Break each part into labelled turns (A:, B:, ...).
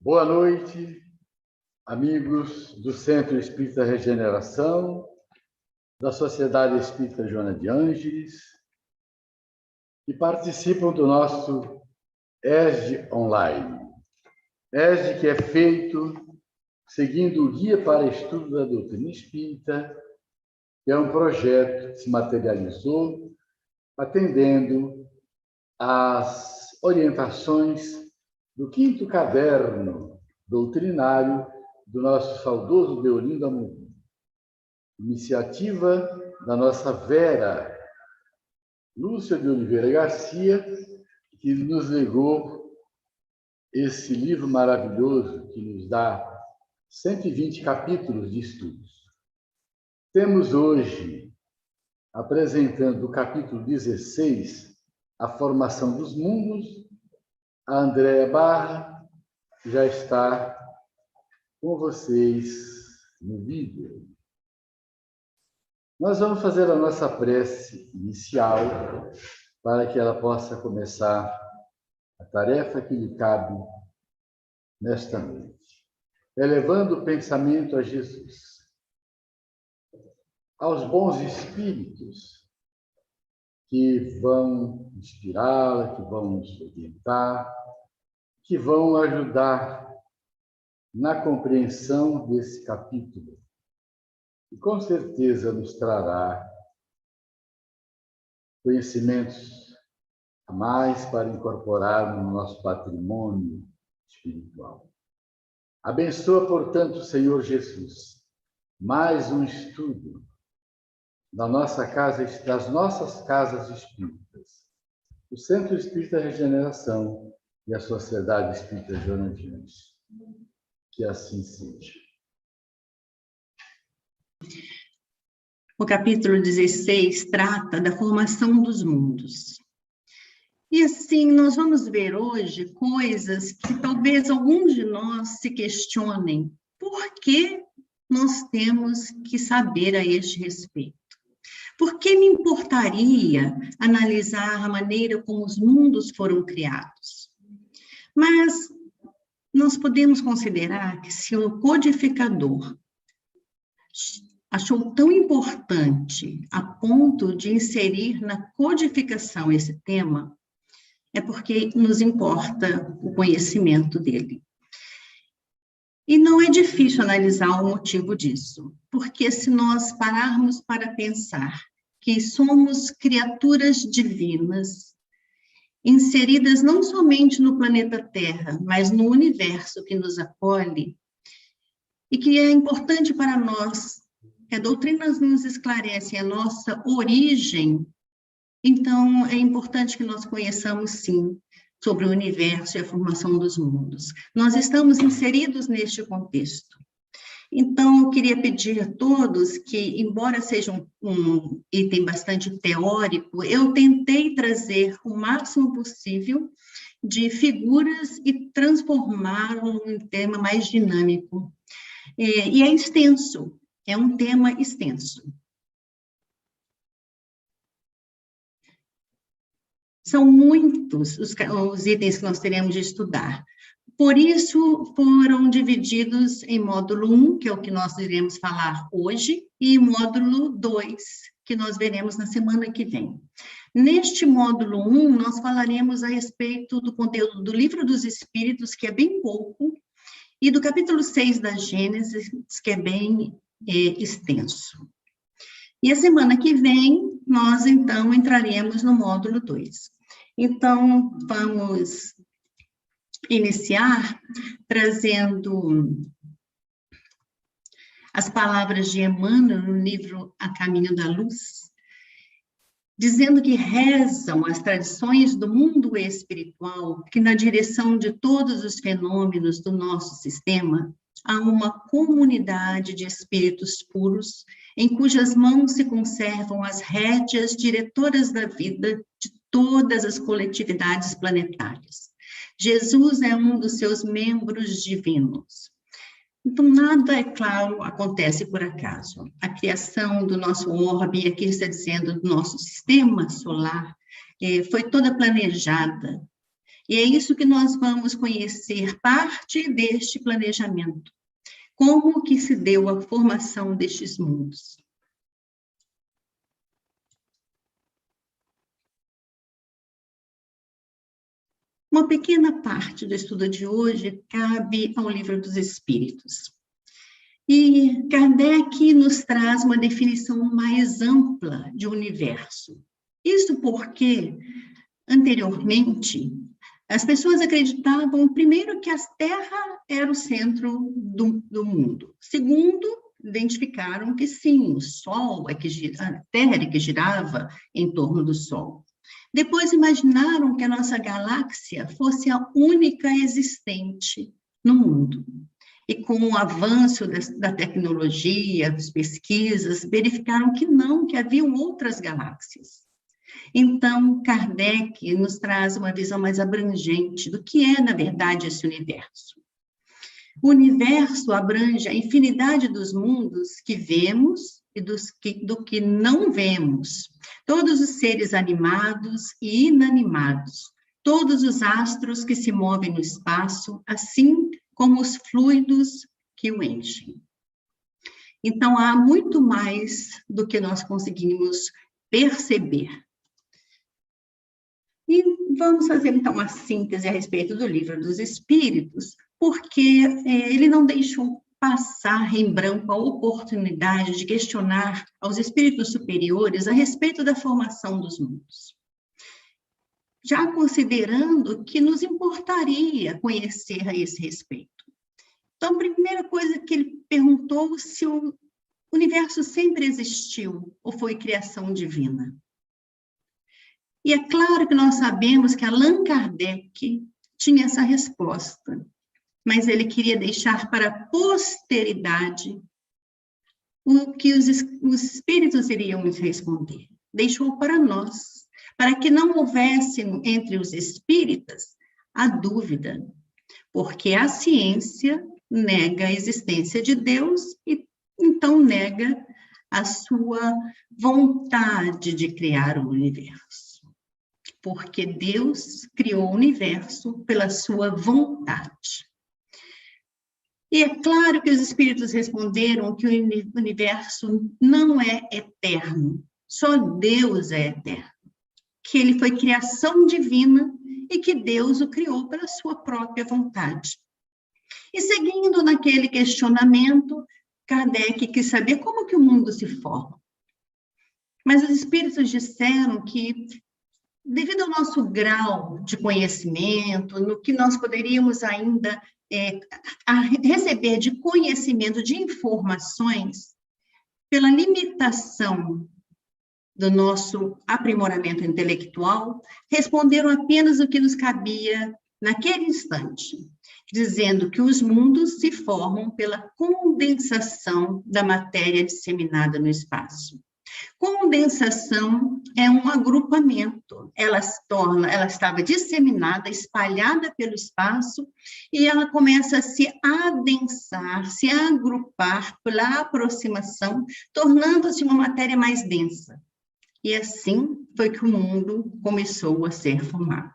A: Boa noite, amigos do Centro Espírita Regeneração, da Sociedade Espírita Joana de Ângeles, que participam do nosso ESD Online. ESD que é feito seguindo o Guia para Estudo da Doutrina Espírita, que é um projeto que se materializou atendendo às orientações do 5º caderno doutrinário do nosso saudoso Deolindo Amorim. Iniciativa da nossa Vera Lúcia de Oliveira Garcia, que nos legou esse livro maravilhoso que nos dá 120 capítulos de estudos. Temos hoje, apresentando o capítulo 16, A Formação dos Mundos, a Andréa Barra já está com vocês no vídeo. Nós vamos fazer a nossa prece inicial para que ela possa começar a tarefa que lhe cabe nesta noite. Elevando o pensamento a Jesus, aos bons espíritos que vão inspirá-la, que vão nos orientar, que vão ajudar na compreensão desse capítulo, e com certeza nos trará conhecimentos a mais para incorporar no nosso patrimônio espiritual. Abençoa, portanto, Senhor Jesus, mais um estudo das nossas casas espíritas, o Centro Espírita Regeneração e a Sociedade Espírita Joana de Ângeles. Que assim seja.
B: O capítulo 16 trata da formação dos mundos. E assim, nós vamos ver hoje coisas que talvez alguns de nós se questionem. Por que nós temos que saber a este respeito? Por que me importaria analisar a maneira como os mundos foram criados? Mas nós podemos considerar que se o codificador achou tão importante a ponto de inserir na codificação esse tema, é porque nos importa o conhecimento dele. E não é difícil analisar o motivo disso, porque se nós pararmos para pensar que somos criaturas divinas, inseridas não somente no planeta Terra, mas no universo que nos acolhe, e que é importante para nós, que a doutrina nos esclarece a nossa origem, então é importante que nós conheçamos, sim, sobre o universo e a formação dos mundos. Nós estamos inseridos neste contexto. Então, eu queria pedir a todos que, embora seja um item bastante teórico, eu tentei trazer o máximo possível de figuras e transformá-lo em um tema mais dinâmico. E é extenso, é um tema extenso. São muitos os itens que nós teremos de estudar. Por isso, foram divididos em módulo 1, que é o que nós iremos falar hoje, e módulo 2, que nós veremos na semana que vem. Neste módulo 1, nós falaremos a respeito do conteúdo do Livro dos Espíritos, que é bem pouco, e do capítulo 6 da Gênesis, que é bem extenso. E a semana que vem, nós, então, entraremos no módulo 2. Então, vamos iniciar trazendo as palavras de Emmanuel no livro A Caminho da Luz, dizendo que rezam as tradições do mundo espiritual que na direção de todos os fenômenos do nosso sistema há uma comunidade de espíritos puros em cujas mãos se conservam as rédeas diretoras da vida de todas as coletividades planetárias. Jesus é um dos seus membros divinos. Então, nada, é claro, acontece por acaso. A criação do nosso orbe, aqui está dizendo do nosso sistema solar, foi toda planejada. E é isso que nós vamos conhecer, parte deste planejamento. Como que se deu a formação destes mundos. Uma pequena parte do estudo de hoje cabe ao Livro dos Espíritos. E Kardec nos traz uma definição mais ampla de universo. Isso porque, anteriormente, as pessoas acreditavam, primeiro, que a Terra era o centro do mundo. Segundo, identificaram que sim, o Sol é que a Terra é que girava em torno do Sol. Depois imaginaram que a nossa galáxia fosse a única existente no mundo. E com o avanço da tecnologia, das pesquisas, verificaram que não, que haviam outras galáxias. Então, Kardec nos traz uma visão mais abrangente do que é, na verdade, esse universo. O universo abrange a infinidade dos mundos que vemos e do que não vemos. Todos os seres animados e inanimados, todos os astros que se movem no espaço, assim como os fluidos que o enchem. Então, há muito mais do que nós conseguimos perceber. E vamos fazer, então, uma síntese a respeito do Livro dos Espíritos, porque ele não deixou passar em branco a oportunidade de questionar aos espíritos superiores a respeito da formação dos mundos. Já considerando que nos importaria conhecer a esse respeito. Então, a primeira coisa que ele perguntou se o universo sempre existiu ou foi criação divina. E é claro que nós sabemos que Allan Kardec tinha essa resposta, mas ele queria deixar para a posteridade o que os espíritos iriam nos responder. Deixou para nós, para que não houvesse entre os espíritas a dúvida, porque a ciência nega a existência de Deus e então nega a sua vontade de criar o universo. Porque Deus criou o universo pela sua vontade. E é claro que os espíritos responderam que o universo não é eterno, só Deus é eterno, que ele foi criação divina e que Deus o criou pela sua própria vontade. E seguindo naquele questionamento, Kardec quis saber como que o mundo se forma. Mas os espíritos disseram que, devido ao nosso grau de conhecimento, no que nós poderíamos ainda receber de conhecimento, de informações, pela limitação do nosso aprimoramento intelectual, responderam apenas o que nos cabia naquele instante, dizendo que os mundos se formam pela condensação da matéria disseminada no espaço. Condensação é um agrupamento, ela estava disseminada, espalhada pelo espaço, e ela começa a se adensar, se agrupar pela aproximação, tornando-se uma matéria mais densa. E assim foi que o mundo começou a ser formado.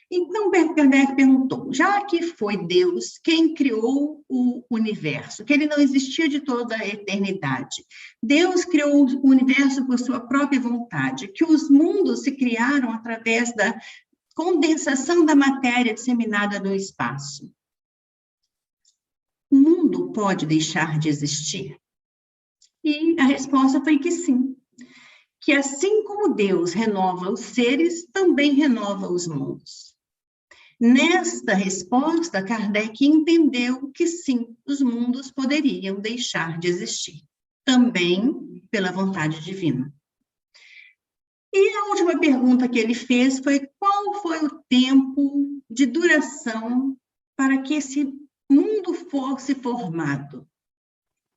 B: Então, Kardec perguntou, já que foi Deus quem criou o universo, que ele não existia de toda a eternidade, Deus criou o universo por sua própria vontade, que os mundos se criaram através da condensação da matéria disseminada no espaço. O mundo pode deixar de existir? E a resposta foi que sim, que assim como Deus renova os seres, também renova os mundos. Nesta resposta, Kardec entendeu que sim, os mundos poderiam deixar de existir, também pela vontade divina. E a última pergunta que ele fez foi qual foi o tempo de duração para que esse mundo fosse formado?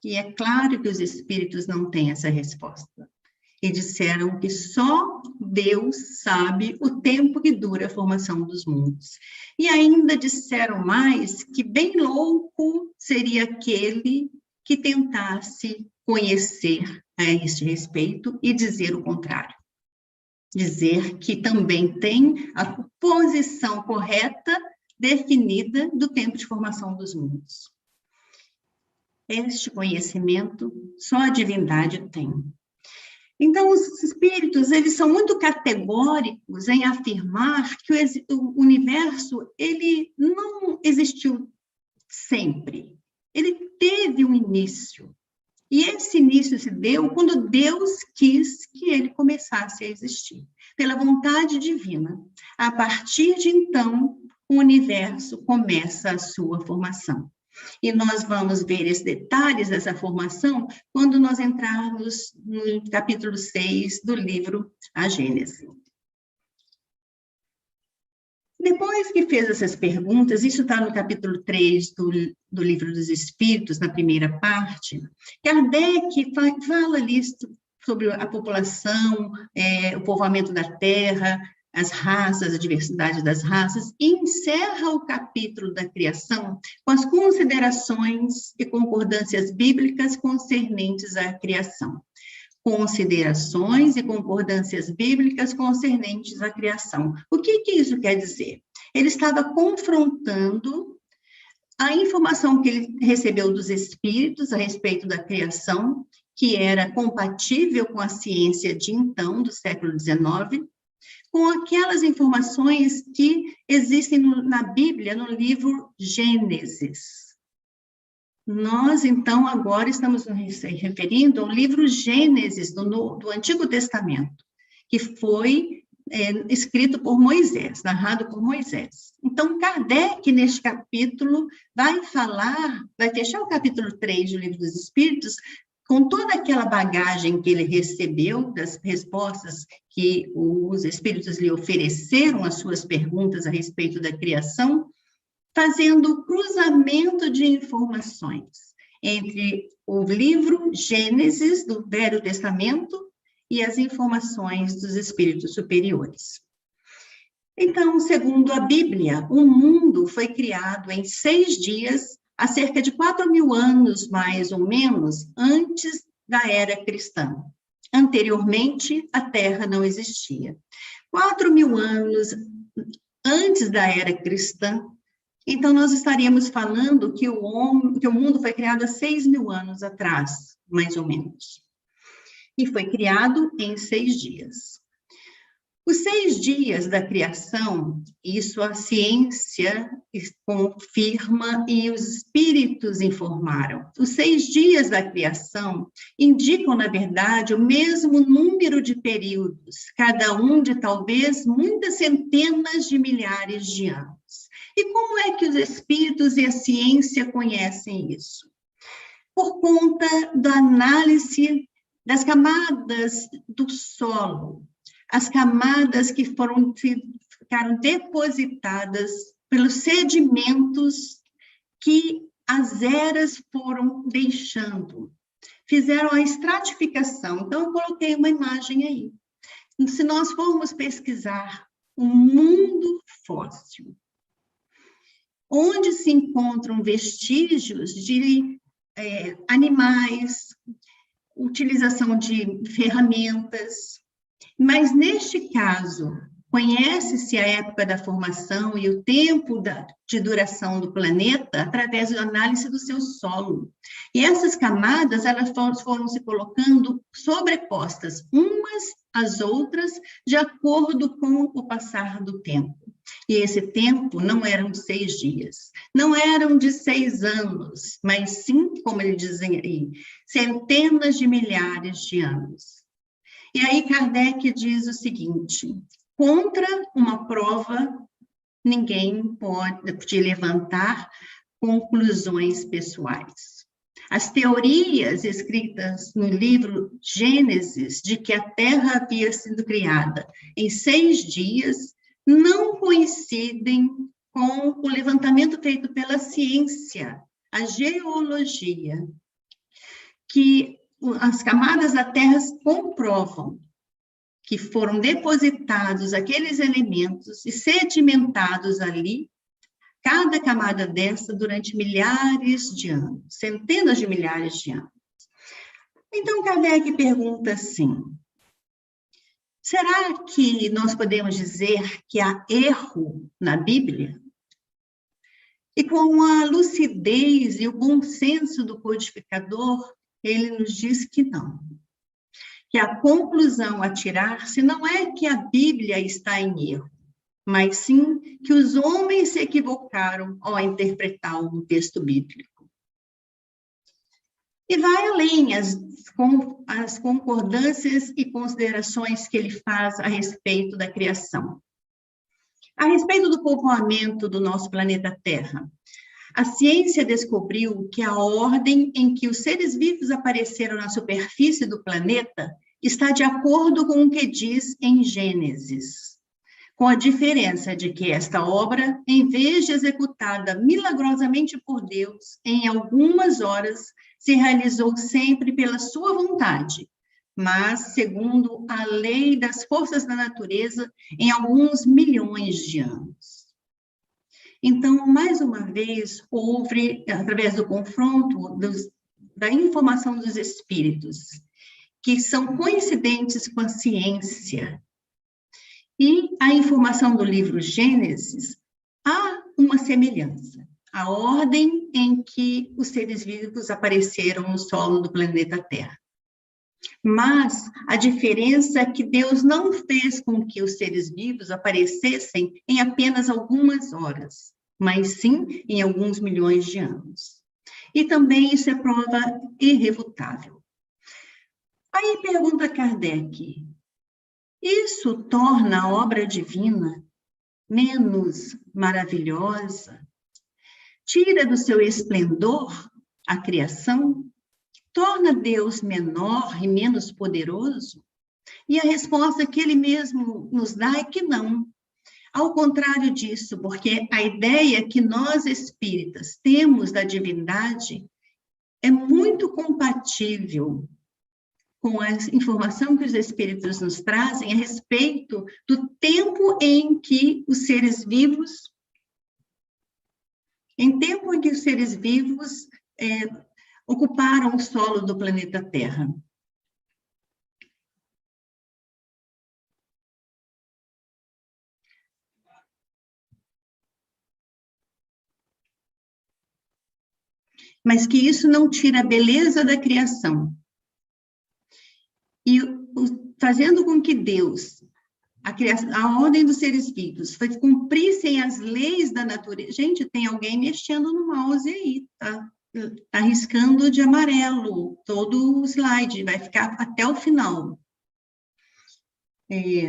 B: E é claro que os espíritos não têm essa resposta. E disseram que só Deus sabe o tempo que dura a formação dos mundos. E ainda disseram mais que bem louco seria aquele que tentasse conhecer a este respeito e dizer o contrário. dizer que também tem a posição correta definida do tempo de formação dos mundos. Este conhecimento só a divindade tem. Então, os espíritos, eles são muito categóricos em afirmar que o universo, ele não existiu sempre. Ele teve um início. E esse início se deu quando Deus quis que ele começasse a existir, pela vontade divina. A partir de então, o universo começa a sua formação. E nós vamos ver os detalhes dessa formação quando nós entrarmos no capítulo 6 do livro A Gênese. Depois que fez essas perguntas, isso está no capítulo 3 do Livro dos Espíritos, na primeira parte, Kardec fala ali sobre a população, o povoamento da Terra, as raças, a diversidade das raças, e encerra o capítulo da criação com as considerações e concordâncias bíblicas concernentes à criação. Considerações e concordâncias bíblicas concernentes à criação. O que isso quer dizer? Ele estava confrontando a informação que ele recebeu dos espíritos a respeito da criação, que era compatível com a ciência de então, do século XIX, com aquelas informações que existem na Bíblia, no livro Gênesis. Nós, então, agora estamos nos referindo ao livro Gênesis, do Antigo Testamento, que foi escrito por Moisés, narrado por Moisés. Então, Kardec, neste capítulo, vai fechar o capítulo 3 do Livro dos Espíritos, com toda aquela bagagem que ele recebeu, das respostas que os espíritos lhe ofereceram às suas perguntas a respeito da criação, fazendo o cruzamento de informações entre o livro Gênesis, do Velho Testamento, e as informações dos espíritos superiores. Então, segundo a Bíblia, o mundo foi criado em 6 dias, há cerca de 4.000 anos, mais ou menos, antes da era cristã. Anteriormente, a Terra não existia. 4.000 anos antes da era cristã, então nós estaríamos falando que o mundo foi criado há 6.000 anos atrás, mais ou menos. E foi criado em 6 dias. Os 6 dias da criação, isso a ciência confirma e os espíritos informaram. Os 6 dias da criação indicam, na verdade, o mesmo número de períodos, cada um de talvez muitas centenas de milhares de anos. E como é que os espíritos e a ciência conhecem isso? Por conta da análise das camadas do solo, as camadas que ficaram depositadas pelos sedimentos que as eras foram deixando. Fizeram a estratificação. Então, eu coloquei uma imagem aí. Se nós formos pesquisar o mundo fóssil, onde se encontram vestígios de animais, utilização de ferramentas, mas neste caso, conhece-se a época da formação e o tempo de duração do planeta através da análise do seu solo. E essas camadas, elas foram se colocando sobrepostas umas às outras de acordo com o passar do tempo. E esse tempo não eram de 6 dias, não eram de 6 anos, mas sim, como ele diz aí, centenas de milhares de anos. E aí Kardec diz o seguinte: contra uma prova, ninguém pode levantar conclusões pessoais. As teorias escritas no livro Gênesis, de que a Terra havia sido criada em 6 dias, não coincidem com o levantamento feito pela ciência, a geologia, que as camadas da Terra comprovam que foram depositados aqueles elementos e sedimentados ali, cada camada dessa durante milhares de anos, centenas de milhares de anos. Então, Kardec pergunta assim: Será que nós podemos dizer que há erro na Bíblia? E com a lucidez e o bom senso do codificador, ele nos diz que não. Que a conclusão a tirar-se não é que a Bíblia está em erro, mas sim que os homens se equivocaram ao interpretar o texto bíblico. E vai além as concordâncias e considerações que ele faz a respeito da criação. A respeito do povoamento do nosso planeta Terra, a ciência descobriu que a ordem em que os seres vivos apareceram na superfície do planeta está de acordo com o que diz em Gênesis, com a diferença de que esta obra, em vez de executada milagrosamente por Deus, em algumas horas, se realizou sempre pela sua vontade, mas segundo a lei das forças da natureza, em alguns milhões de anos. Então, mais uma vez, houve, através do confronto da informação dos espíritos, que são coincidentes com a ciência, e a informação do livro Gênesis, há uma semelhança. A ordem em que os seres vivos apareceram no solo do planeta Terra. Mas a diferença é que Deus não fez com que os seres vivos aparecessem em apenas algumas horas, mas sim em alguns milhões de anos. E também isso é prova irrefutável. Aí pergunta Kardec, isso torna a obra divina menos maravilhosa? Tira do seu esplendor a criação? Torna Deus menor e menos poderoso? E a resposta que ele mesmo nos dá é que não. Ao contrário disso, porque a ideia que nós espíritas temos da divindade é muito compatível com a informação que os espíritos nos trazem a respeito do tempo em que os seres vivos ocuparam o solo do planeta Terra. Mas que isso não tira a beleza da criação. E fazendo com que Deus, a ordem dos seres vivos, cumprissem as leis da natureza. Gente, tem alguém mexendo no mouse aí, tá? Tá riscando de amarelo todo o slide, vai ficar até o final. E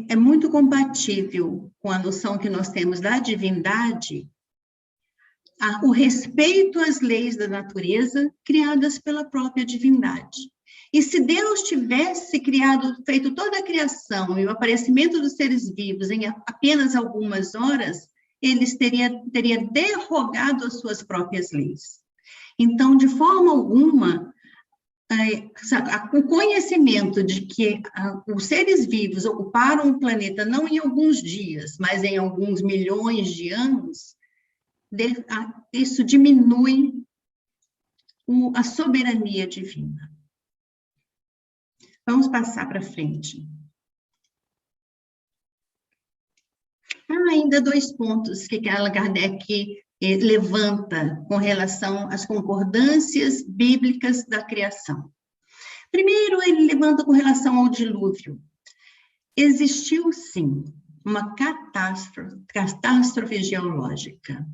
B: é muito compatível com a noção que nós temos da divindade, o respeito às leis da natureza criadas pela própria divindade. E se Deus tivesse feito toda a criação e o aparecimento dos seres vivos em apenas algumas horas, ele teria derrogado as suas próprias leis. Então, de forma alguma, o conhecimento de que os seres vivos ocuparam o planeta não em alguns dias, mas em alguns milhões de anos, isso diminui a soberania divina. Vamos passar para frente. Há ainda 2 pontos que Allan Kardec levanta com relação às concordâncias bíblicas da criação. Primeiro, ele levanta com relação ao dilúvio. Existiu, sim, uma catástrofe geológica.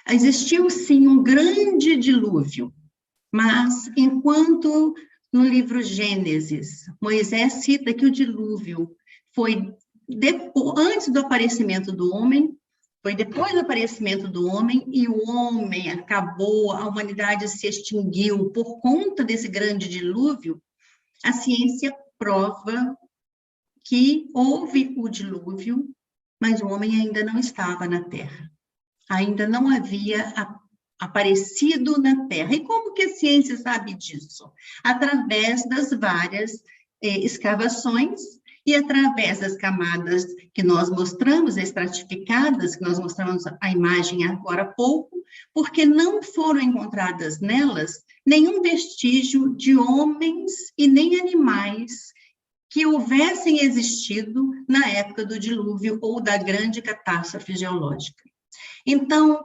B: Existiu, sim, um grande dilúvio, mas enquanto no livro Gênesis, Moisés cita que o dilúvio foi antes do aparecimento do homem, foi depois do aparecimento do homem, e o homem acabou, a humanidade se extinguiu por conta desse grande dilúvio. A ciência prova que houve o dilúvio, mas o homem ainda não estava na Terra. Ainda não havia aparecido na Terra. E como que a ciência sabe disso? Através das várias escavações e através das camadas que nós mostramos, estratificadas, que nós mostramos a imagem agora há pouco, porque não foram encontradas nelas nenhum vestígio de homens e nem animais que houvessem existido na época do dilúvio ou da grande catástrofe geológica. Então,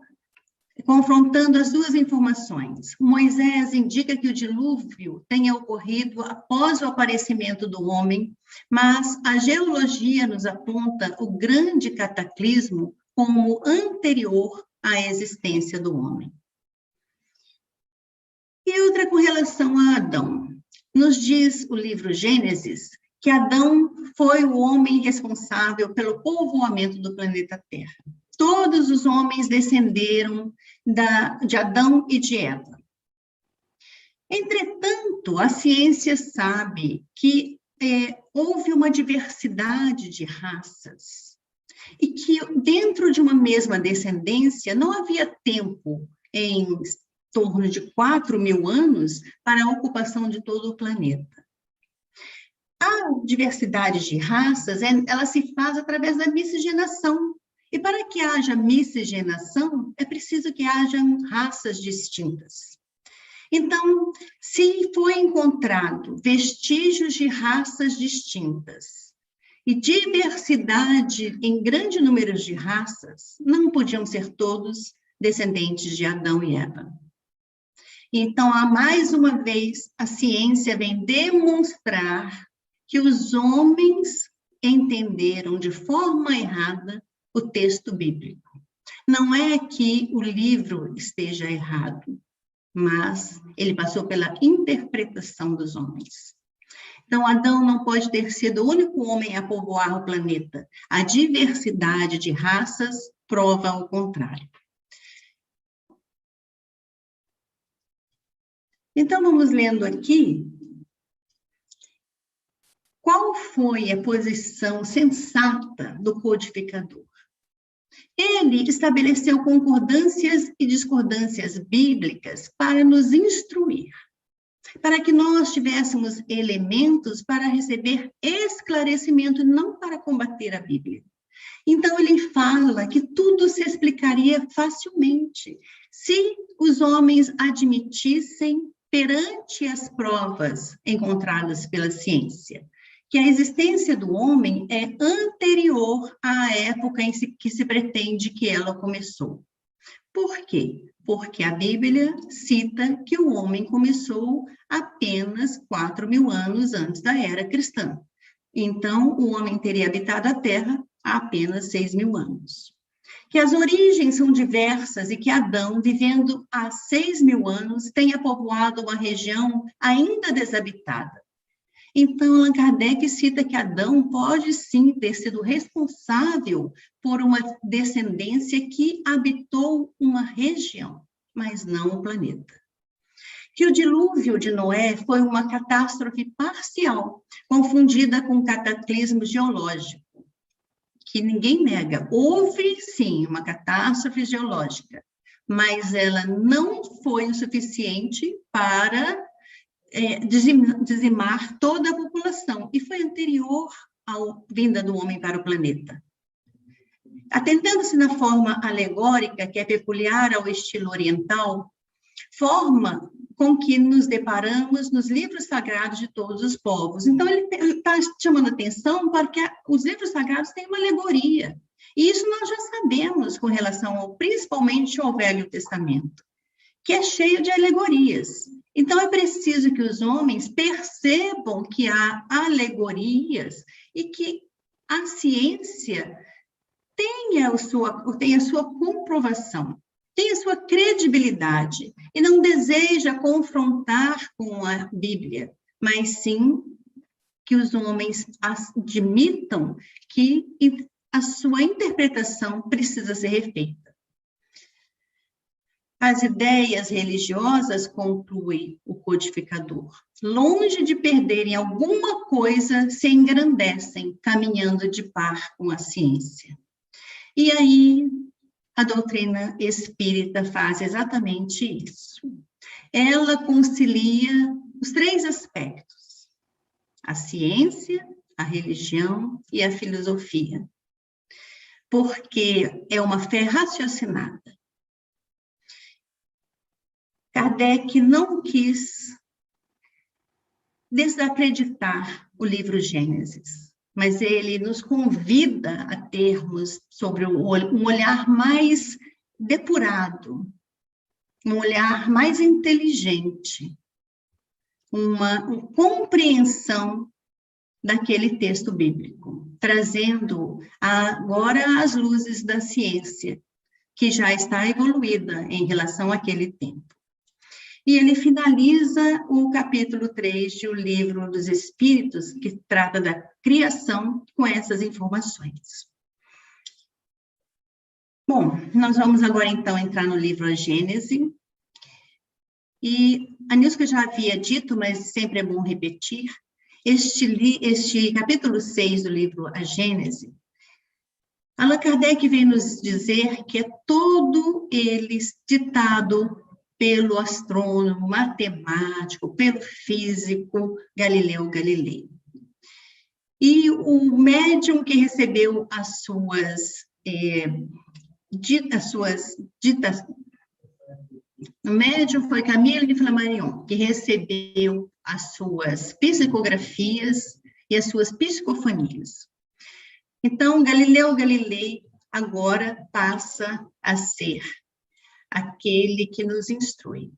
B: confrontando as duas informações, Moisés indica que o dilúvio tenha ocorrido após o aparecimento do homem, mas a geologia nos aponta o grande cataclismo como anterior à existência do homem. E outra com relação a Adão. Nos diz o livro Gênesis que Adão foi o homem responsável pelo povoamento do planeta Terra. Todos os homens descenderam de Adão e de Eva. Entretanto, a ciência sabe que houve uma diversidade de raças e que dentro de uma mesma descendência não havia tempo em torno de 4.000 anos para a ocupação de todo o planeta. A diversidade de raças, ela se faz através da miscigenação. E para que haja miscigenação, é preciso que hajam raças distintas. Então, se foi encontrado vestígios de raças distintas e diversidade em grande número de raças, não podiam ser todos descendentes de Adão e Eva. Então, mais uma vez, a ciência vem demonstrar que os homens entenderam de forma errada o texto bíblico. Não é que o livro esteja errado, mas ele passou pela interpretação dos homens. Então, Adão não pode ter sido o único homem a povoar o planeta. A diversidade de raças prova o contrário. Então, vamos lendo aqui. Qual foi a posição sensata do codificador? Ele estabeleceu concordâncias e discordâncias bíblicas para nos instruir, para que nós tivéssemos elementos para receber esclarecimento e não para combater a Bíblia. Então, ele fala que tudo se explicaria facilmente se os homens admitissem perante as provas encontradas pela ciência que a existência do homem é anterior à época em que se pretende que ela começou. Por quê? Porque a Bíblia cita que o homem começou apenas 4.000 anos antes da era cristã. Então, o homem teria habitado a Terra há apenas 6.000 anos. Que as origens são diversas e que Adão, vivendo há 6.000 anos, tenha povoado uma região ainda desabitada. Então, Allan Kardec cita que Adão pode sim ter sido responsável por uma descendência que habitou uma região, mas não o planeta. Que o dilúvio de Noé foi uma catástrofe parcial, confundida com cataclismo geológico, que ninguém nega. Houve sim uma catástrofe geológica, mas ela não foi o suficiente para dizimar toda a população, e foi anterior à vinda do homem para o planeta. Atentando-se na forma alegórica, que é peculiar ao estilo oriental, forma com que nos deparamos nos livros sagrados de todos os povos. Então, ele está chamando atenção para que os livros sagrados têm uma alegoria, e isso nós já sabemos com relação, principalmente, ao Velho Testamento, que é cheio de alegorias. Então, é preciso que os homens percebam que há alegorias e que a ciência tenha a sua comprovação, tenha a sua credibilidade, e não deseja confrontar com a Bíblia, mas sim que os homens admitam que a sua interpretação precisa ser refeita. As ideias religiosas, conclui o codificador, longe de perderem alguma coisa, se engrandecem, caminhando de par com a ciência. E aí, a doutrina espírita faz exatamente isso. Ela concilia os três aspectos: a ciência, a religião e a filosofia, porque é uma fé raciocinada. Kardec não quis desacreditar o livro Gênesis, mas ele nos convida a termos sobre um olhar mais depurado, um olhar mais inteligente, uma compreensão daquele texto bíblico, trazendo agora as luzes da ciência, que já está evoluída em relação àquele tempo. E ele finaliza o capítulo 3 do Livro dos Espíritos, que trata da criação, com essas informações. Bom, nós vamos agora, então, entrar no livro A Gênese. E a Nilska já havia dito, mas sempre é bom repetir, este capítulo 6 do livro A Gênese, Allan Kardec vem nos dizer que é todo ele ditado pelo astrônomo, matemático, pelo físico Galileu Galilei. E o médium que recebeu as suas ditas, o médium foi Camille de Flammarion, que recebeu as suas psicografias e as suas psicofonias. Então, Galileu Galilei agora passa a ser aquele que nos instrui.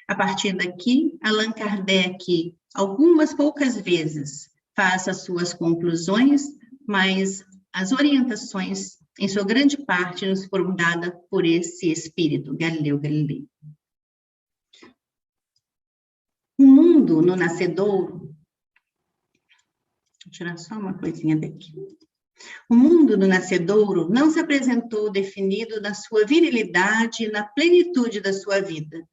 B: A partir daqui, Allan Kardec, algumas poucas vezes, faz as suas conclusões, mas as orientações, em sua grande parte, nos foram dadas por esse espírito, Galileu Galilei. O mundo no nascedouro... Vou tirar só uma coisinha daqui. O mundo do nascedouro não se apresentou definido na sua virilidade e na plenitude da sua vida.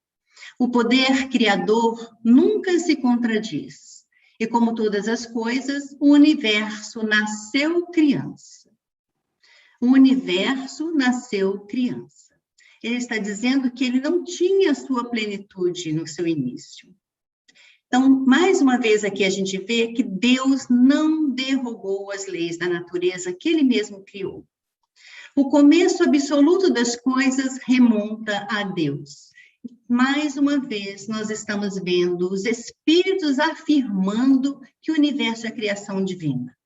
B: O poder criador nunca se contradiz. E como todas as coisas, o universo nasceu criança. O universo nasceu criança. Ele está dizendo que ele não tinha sua plenitude no seu início. Então, mais uma vez aqui a gente vê que Deus não derrogou as leis da natureza que ele mesmo criou. O começo absoluto das coisas remonta a Deus. Mais uma vez, nós estamos vendo os espíritos afirmando que o universo é criação divina.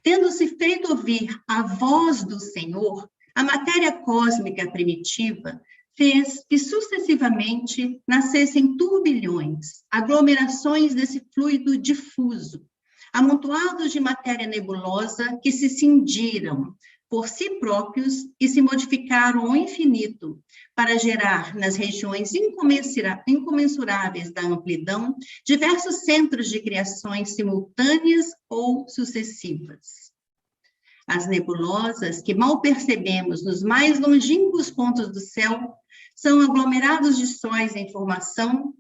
B: Tendo-se feito ouvir a voz do Senhor, a matéria cósmica primitiva fez que sucessivamente nascessem turbilhões, aglomerações desse fluido difuso, amontoados de matéria nebulosa que se cindiram por si próprios e se modificaram ao infinito para gerar nas regiões incomensuráveis da amplidão diversos centros de criações simultâneas ou sucessivas. As nebulosas, que mal percebemos nos mais longínquos pontos do céu, são aglomerados de sóis em formação,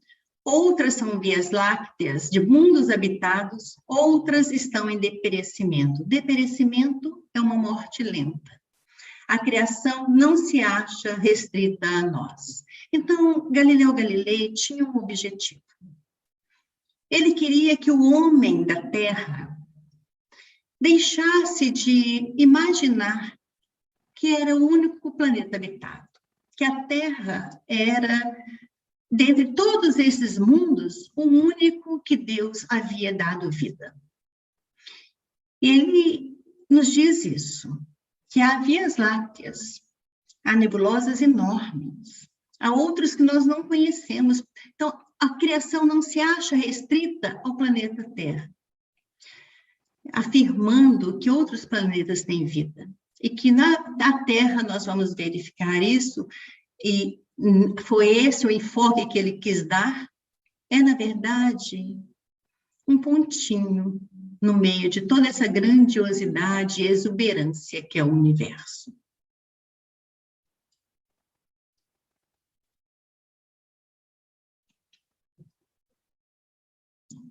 B: outras são vias lácteas de mundos habitados, outras estão em deperecimento. Deperecimento é uma morte lenta. A criação não se acha restrita a nós. Então, Galileu Galilei tinha um objetivo. Ele queria que o homem da Terra deixasse de imaginar que era o único planeta habitado, que a Terra era, dentre todos esses mundos, o único que Deus havia dado vida. Ele nos diz isso, que há vias lácteas, há nebulosas enormes, há outros que nós não conhecemos. Então, a criação não se acha restrita ao planeta Terra, afirmando que outros planetas têm vida. E que na Terra nós vamos verificar isso, e foi esse o enfoque que ele quis dar, é, na verdade, um pontinho no meio de toda essa grandiosidade e exuberância que é o universo.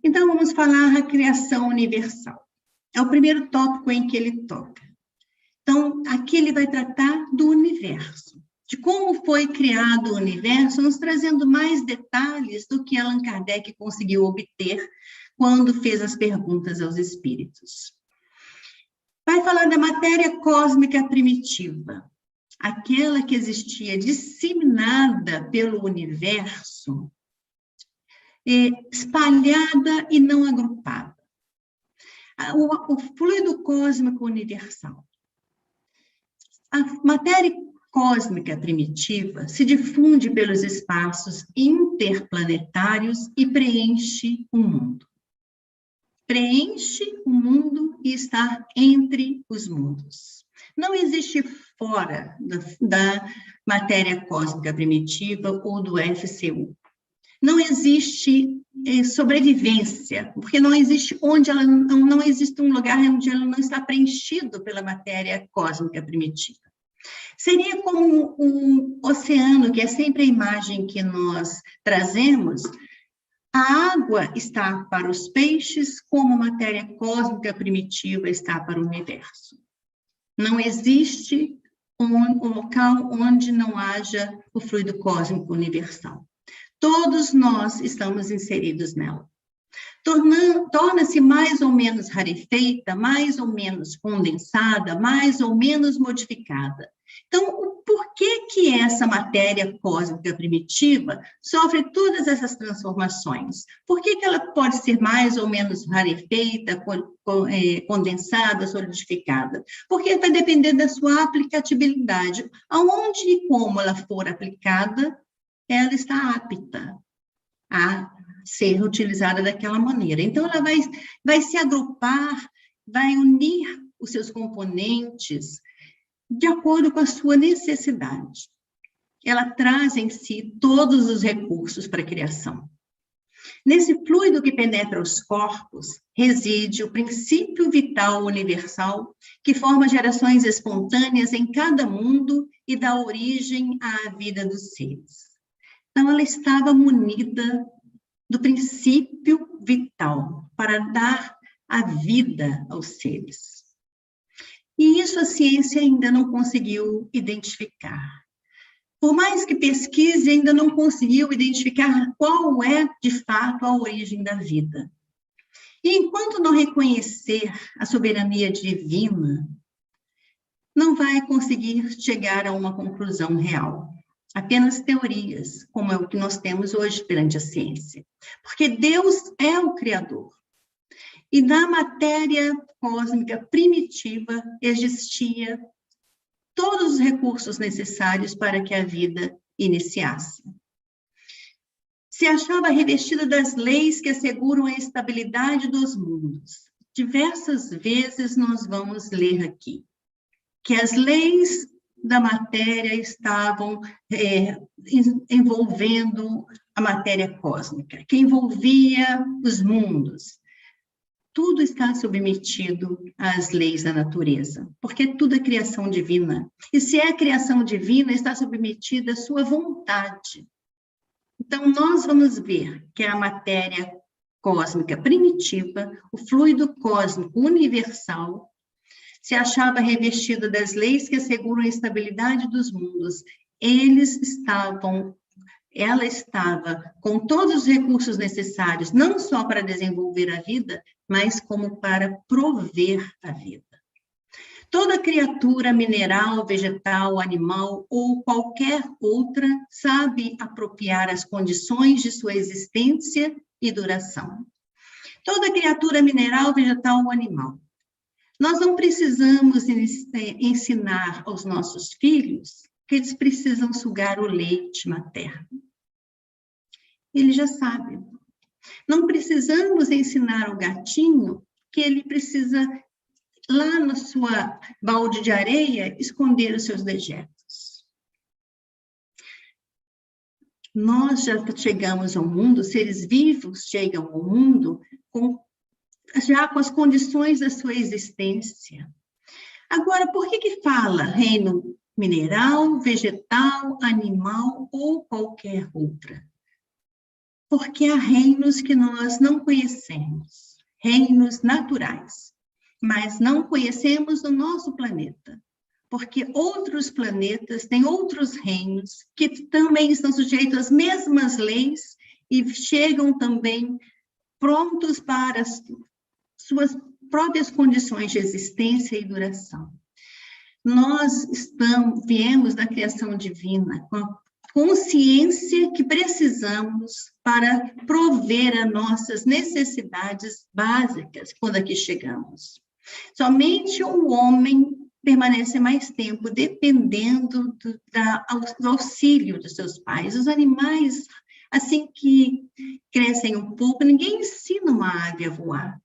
B: Então, vamos falar a criação universal. É o primeiro tópico em que ele toca. Então, aqui ele vai tratar do universo, de como foi criado o universo, nos trazendo mais detalhes do que Allan Kardec conseguiu obter quando fez as perguntas aos espíritos. Vai falar da matéria cósmica primitiva, aquela que existia disseminada pelo universo, espalhada e não agrupada. O fluido cósmico universal. A matéria cósmica primitiva se difunde pelos espaços interplanetários e preenche o mundo. Preenche o mundo e está entre os mundos. Não existe fora da matéria cósmica primitiva ou do FCU. Não existe sobrevivência, porque não existe não existe um lugar onde ela não está preenchido pela matéria cósmica primitiva. Seria como um oceano, que é sempre a imagem que nós trazemos. A água está para os peixes, como a matéria cósmica primitiva está para o universo. Não existe um local onde não haja o fluido cósmico universal. Todos nós estamos inseridos nela. Torna-se mais ou menos rarefeita, mais ou menos condensada, mais ou menos modificada. Então, por que essa matéria cósmica primitiva sofre todas essas transformações? Por que ela pode ser mais ou menos rarefeita, condensada, solidificada? Porque vai depender da sua aplicabilidade. Aonde e como ela for aplicada, ela está apta a ser utilizada daquela maneira. Então, ela vai se agrupar, vai unir os seus componentes de acordo com a sua necessidade. Ela traz em si todos os recursos para a criação. Nesse fluido que penetra os corpos, reside o princípio vital universal que forma gerações espontâneas em cada mundo e dá origem à vida dos seres. Então, ela estava munida do princípio vital para dar a vida aos seres. E isso a ciência ainda não conseguiu identificar. Por mais que pesquise, ainda não conseguiu identificar qual é, de fato, a origem da vida. E enquanto não reconhecer a soberania divina, não vai conseguir chegar a uma conclusão real. Apenas teorias, como é o que nós temos hoje perante a ciência. Porque Deus é o Criador. E na matéria cósmica primitiva existia todos os recursos necessários para que a vida iniciasse. Se achava revestida das leis que asseguram a estabilidade dos mundos. Diversas vezes nós vamos ler aqui que as leis da matéria estavam envolvendo a matéria cósmica, que envolvia os mundos. Tudo está submetido às leis da natureza, porque tudo é criação divina. E se é criação divina, está submetida à sua vontade. Então, nós vamos ver que a matéria cósmica primitiva, o fluido cósmico universal, se achava revestido das leis que asseguram a estabilidade dos mundos. Ela estava com todos os recursos necessários, não só para desenvolver a vida, mas como para prover a vida. Toda criatura mineral, vegetal, animal ou qualquer outra sabe apropriar as condições de sua existência e duração. Toda criatura mineral, vegetal ou animal. Nós não precisamos ensinar aos nossos filhos que eles precisam sugar o leite materno. Ele já sabe. Não precisamos ensinar ao gatinho que ele precisa, lá na sua balde de areia, esconder os seus dejetos. Nós já chegamos ao mundo, seres vivos chegam ao mundo já com as condições da sua existência. Agora, por que fala reino mineral, vegetal, animal ou qualquer outra? Porque há reinos que nós não conhecemos, reinos naturais, mas não conhecemos no nosso planeta, porque outros planetas têm outros reinos que também estão sujeitos às mesmas leis e chegam também prontos para as suas próprias condições de existência e duração. Nós viemos da criação divina com a consciência que precisamos para prover as nossas necessidades básicas quando aqui chegamos. Somente o homem permanece mais tempo dependendo do auxílio dos seus pais. Os animais, assim que crescem um pouco, ninguém ensina uma ave a voar,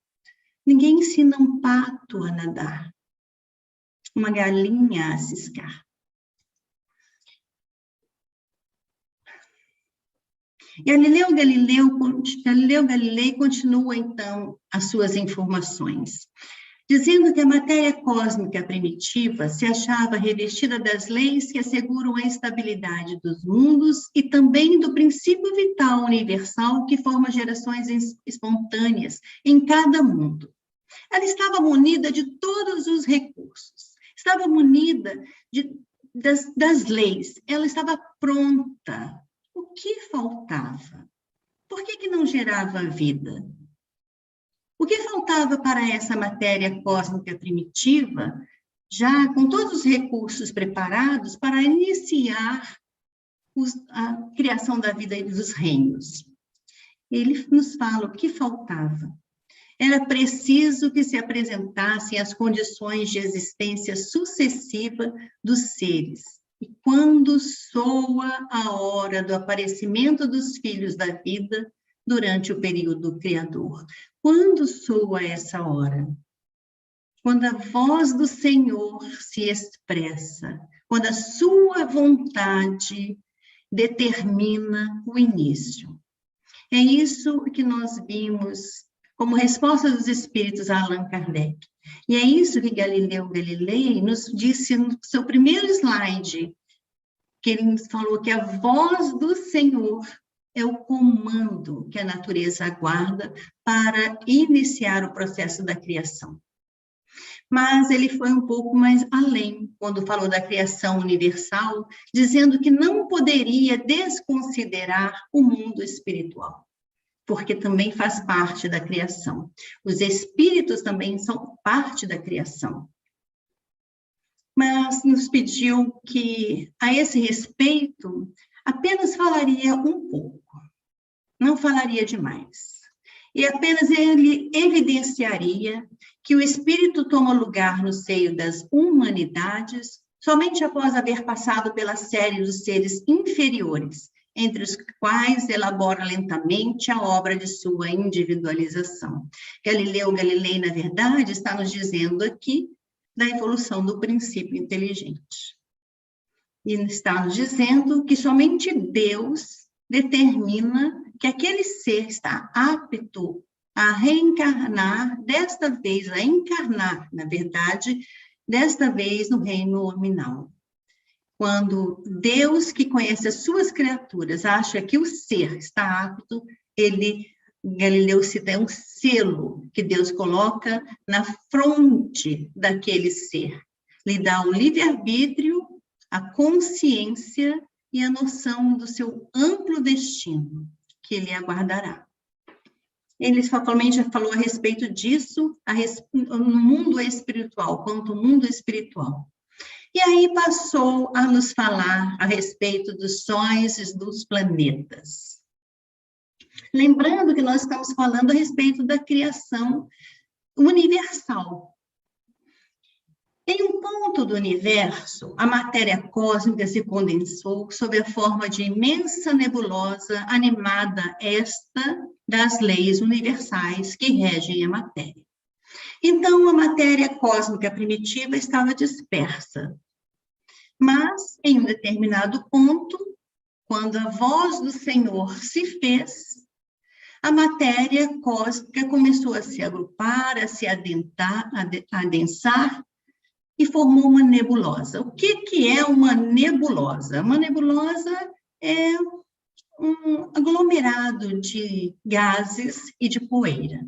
B: ninguém ensina um pato a nadar, uma galinha a ciscar. Galileu Galilei continua, então, as suas informações, dizendo que a matéria cósmica primitiva se achava revestida das leis que asseguram a estabilidade dos mundos e também do princípio vital universal que forma gerações espontâneas em cada mundo. Ela estava munida de todos os recursos, estava munida das leis, ela estava pronta. O que faltava? Por que não gerava vida? O que faltava para essa matéria cósmica primitiva, já com todos os recursos preparados para iniciar a criação da vida e dos reinos? Ele nos fala o que faltava. Era preciso que se apresentassem as condições de existência sucessiva dos seres. E quando soa a hora do aparecimento dos filhos da vida durante o período criador? Quando soa essa hora? Quando a voz do Senhor se expressa, quando a sua vontade determina o início. É isso que nós vimos como resposta dos espíritos a Allan Kardec. E é isso que Galileu Galilei nos disse no seu primeiro slide, que ele nos falou que a voz do Senhor é o comando que a natureza aguarda para iniciar o processo da criação. Mas ele foi um pouco mais além, quando falou da criação universal, dizendo que não poderia desconsiderar o mundo espiritual, porque também faz parte da criação. Os espíritos também são parte da criação. Mas nos pediu que, a esse respeito, apenas falaria um pouco, não falaria demais. E apenas ele evidenciaria que o espírito toma lugar no seio das humanidades somente após haver passado pela série dos seres inferiores, entre os quais elabora lentamente a obra de sua individualização. Galileu Galilei, na verdade, está nos dizendo aqui da evolução do princípio inteligente. E está nos dizendo que somente Deus determina que aquele ser está apto a reencarnar, desta vez, a encarnar, na verdade, desta vez no reino nominal. Quando Deus, que conhece as suas criaturas, acha que o ser está apto, Galileu cita, um selo que Deus coloca na fronte daquele ser. Lhe dá o livre-arbítrio, a consciência e a noção do seu amplo destino, que ele aguardará. Ele já falou a respeito disso, no mundo espiritual, quanto ao mundo espiritual. E aí passou a nos falar a respeito dos sóis e dos planetas. Lembrando que nós estamos falando a respeito da criação universal. Em um ponto do universo, a matéria cósmica se condensou sob a forma de imensa nebulosa animada, esta das leis universais que regem a matéria. Então, a matéria cósmica primitiva estava dispersa. Mas, em um determinado ponto, quando a voz do Senhor se fez, a matéria cósmica começou a se agrupar, a se adensar, e formou uma nebulosa. O que é uma nebulosa? Uma nebulosa é um aglomerado de gases e de poeira.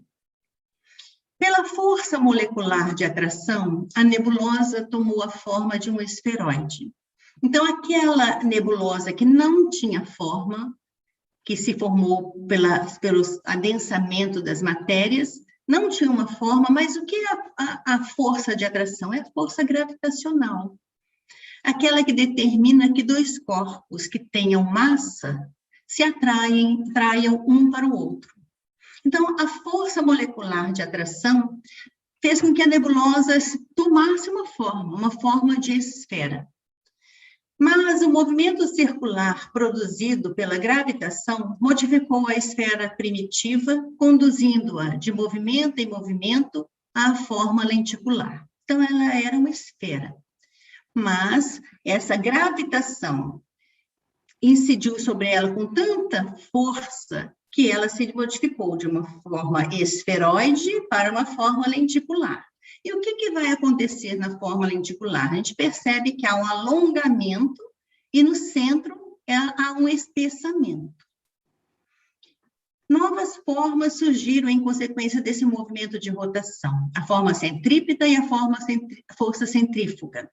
B: Pela força molecular de atração, a nebulosa tomou a forma de um esferoide. Então, aquela nebulosa que não tinha forma, que se formou pelo adensamento das matérias, não tinha uma forma, mas o que é a força de atração? É a força gravitacional. Aquela que determina que dois corpos que tenham massa se atraiam um para o outro. Então, a força molecular de atração fez com que a nebulosa tomasse uma forma de esfera. Mas o movimento circular produzido pela gravitação modificou a esfera primitiva, conduzindo-a de movimento em movimento à forma lenticular. Então, ela era uma esfera. Mas essa gravitação incidiu sobre ela com tanta força que ela se modificou de uma forma esferoide para uma forma lenticular. E o que vai acontecer na forma lenticular? A gente percebe que há um alongamento e no centro há um espessamento. Novas formas surgiram em consequência desse movimento de rotação, a forma centrípeta e a força centrífuga.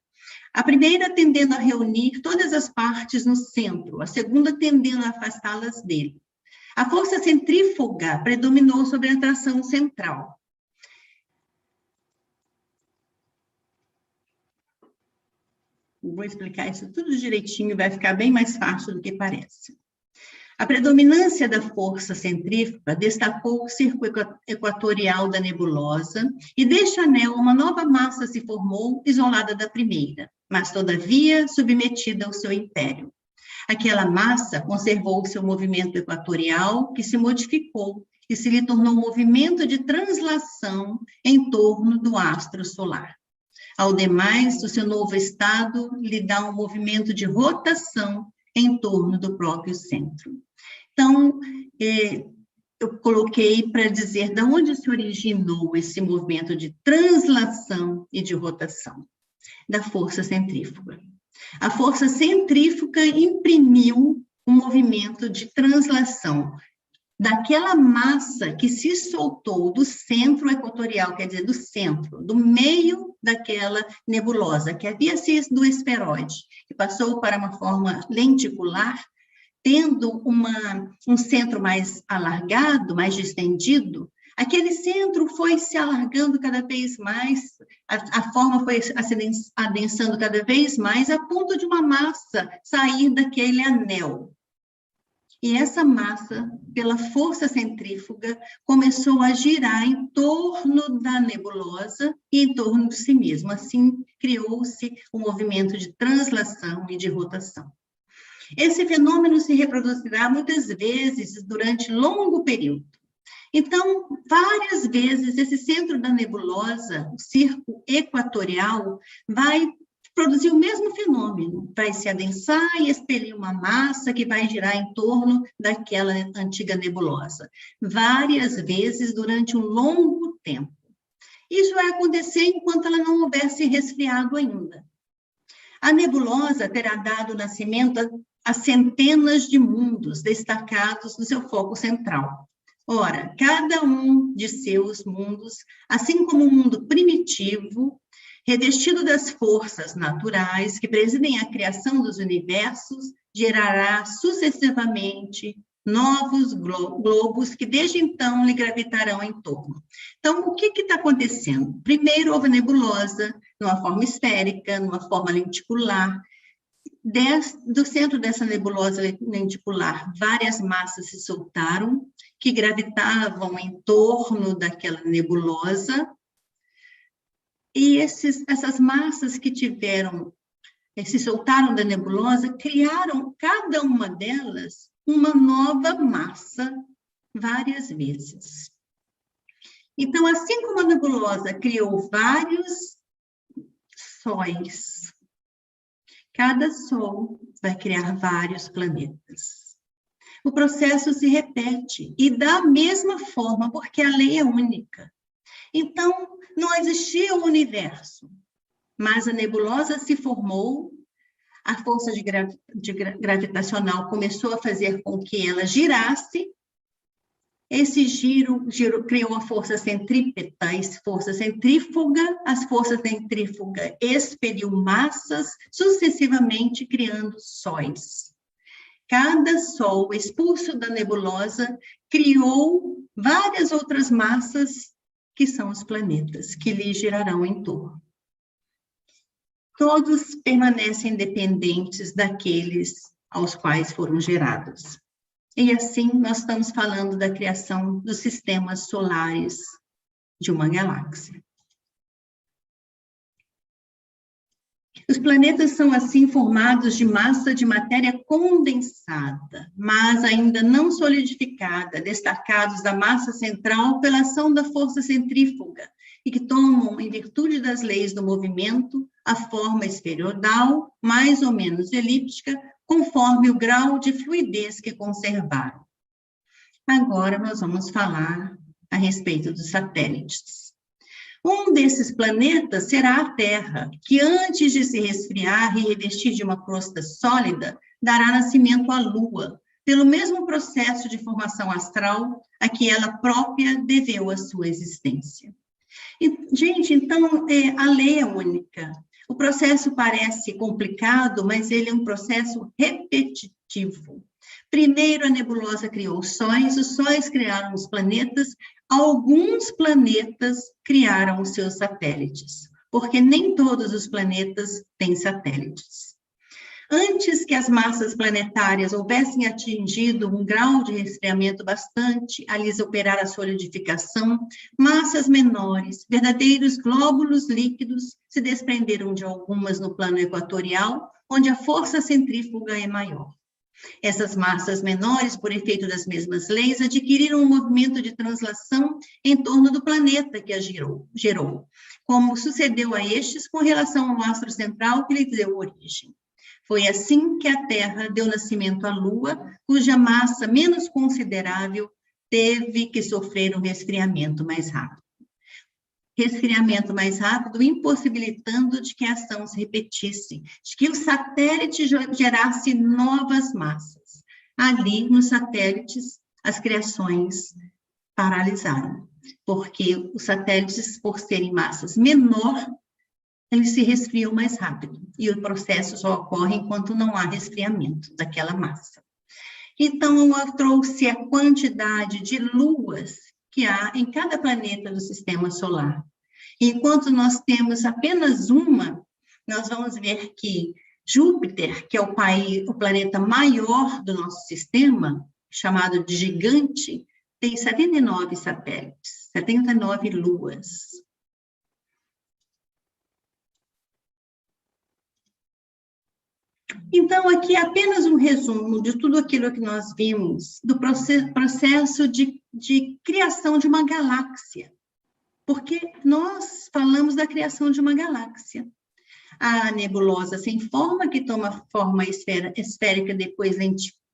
B: A primeira tendendo a reunir todas as partes no centro, a segunda tendendo a afastá-las dele. A força centrífuga predominou sobre a atração central. Vou explicar isso tudo direitinho, vai ficar bem mais fácil do que parece. A predominância da força centrífuga destacou o círculo equatorial da nebulosa e deste anel uma nova massa se formou, isolada da primeira, mas todavia submetida ao seu império. Aquela massa conservou seu movimento equatorial, que se modificou e se lhe tornou um movimento de translação em torno do astro solar. Ao demais, o seu novo estado lhe dá um movimento de rotação em torno do próprio centro. Então, eu coloquei para dizer de onde se originou esse movimento de translação e de rotação, da força centrífuga. A força centrífuga imprimiu um movimento de translação daquela massa que se soltou do centro equatorial, quer dizer, do centro, do meio daquela nebulosa, que havia sido do esferoide, que passou para uma forma lenticular, tendo um centro mais alargado, mais distendido. Aquele centro foi se alargando cada vez mais, a forma foi se adensando cada vez mais, a ponto de uma massa sair daquele anel. E essa massa, pela força centrífuga, começou a girar em torno da nebulosa e em torno de si mesma. Assim, criou-se um movimento de translação e de rotação. Esse fenômeno se reproduzirá muitas vezes durante longo período. Então, várias vezes, esse centro da nebulosa, o círculo equatorial, vai produzir o mesmo fenômeno, vai se adensar e expelir uma massa que vai girar em torno daquela antiga nebulosa, várias vezes durante um longo tempo. Isso vai acontecer enquanto ela não houver se resfriado ainda. A nebulosa terá dado nascimento a centenas de mundos destacados no seu foco central. Ora, cada um de seus mundos, assim como o mundo primitivo, revestido das forças naturais que presidem a criação dos universos, gerará sucessivamente novos globos que desde então lhe gravitarão em torno. Então, o que está acontecendo? Primeiro, houve a nebulosa, numa forma esférica, numa forma lenticular. Do centro dessa nebulosa lenticular, várias massas se soltaram, que gravitavam em torno daquela nebulosa, e essas massas que se soltaram da nebulosa, criaram, cada uma delas, uma nova massa, várias vezes. Então, assim como a nebulosa criou vários sóis, cada sol vai criar vários planetas. O processo se repete, e da mesma forma, porque a lei é única. Então, não existia o universo, mas a nebulosa se formou, a força gravitacional começou a fazer com que ela girasse, esse giro criou a força centrípeta, força centrífuga, as forças centrífuga expeliu massas, sucessivamente criando sóis. Cada Sol expulso da nebulosa criou várias outras massas, que são os planetas, que lhe girarão em torno. Todos permanecem dependentes daqueles aos quais foram gerados. E assim, nós estamos falando da criação dos sistemas solares de uma galáxia. Os planetas são, assim, formados de massa de matéria condensada, mas ainda não solidificada, destacados da massa central pela ação da força centrífuga, e que tomam, em virtude das leis do movimento, a forma esferoidal, mais ou menos elíptica, conforme o grau de fluidez que conservaram. Agora nós vamos falar a respeito dos satélites. Um desses planetas será a Terra, que antes de se resfriar e revestir de uma crosta sólida, dará nascimento à Lua, pelo mesmo processo de formação astral a que ela própria deveu a sua existência. E, gente, então, a lei é única. O processo parece complicado, mas ele é um processo repetitivo. Primeiro, a nebulosa criou os sóis criaram os planetas, alguns planetas criaram os seus satélites, porque nem todos os planetas têm satélites. Antes que as massas planetárias houvessem atingido um grau de resfriamento bastante a lhes operar a solidificação, massas menores, verdadeiros glóbulos líquidos, se desprenderam de algumas no plano equatorial, onde a força centrífuga é maior. Essas massas menores, por efeito das mesmas leis, adquiriram um movimento de translação em torno do planeta que a gerou, como sucedeu a estes com relação ao astro central que lhe deu origem. Foi assim que a Terra deu nascimento à Lua, cuja massa menos considerável teve que sofrer um resfriamento mais rápido. Resfriamento mais rápido, impossibilitando de que a ação se repetisse, de que o satélite gerasse novas massas. Ali, nos satélites, as criações paralisaram, porque os satélites, por serem massas menor, eles se resfriam mais rápido, e o processo só ocorre enquanto não há resfriamento daquela massa. Então, eu trouxe a quantidade de luas que há em cada planeta do sistema solar. Enquanto nós temos apenas uma, nós vamos ver que Júpiter, que é o planeta maior do nosso sistema, chamado de gigante, tem 79 satélites, 79 luas. Então, aqui é apenas um resumo de tudo aquilo que nós vimos, do processo de criação de uma galáxia, porque nós falamos da criação de uma galáxia. A nebulosa sem forma, que toma forma esférica, depois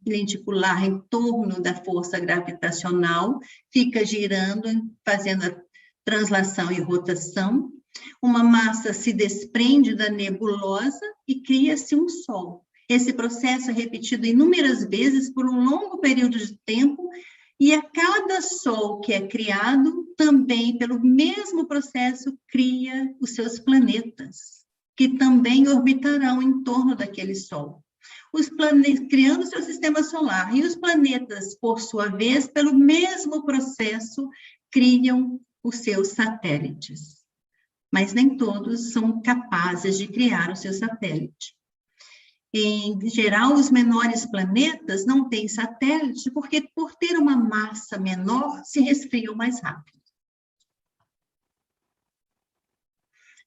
B: lenticular em torno da força gravitacional, fica girando, fazendo a translação e rotação. Uma massa se desprende da nebulosa e cria-se um Sol. Esse processo é repetido inúmeras vezes por um longo período de tempo, e a cada Sol que é criado, também pelo mesmo processo, cria os seus planetas, que também orbitarão em torno daquele Sol. Os planetas, criando seu sistema solar, e os planetas, por sua vez, pelo mesmo processo, criam os seus satélites. Mas nem todos são capazes de criar o seu satélite. Em geral, os menores planetas não têm satélite, porque por ter uma massa menor, se resfriam mais rápido.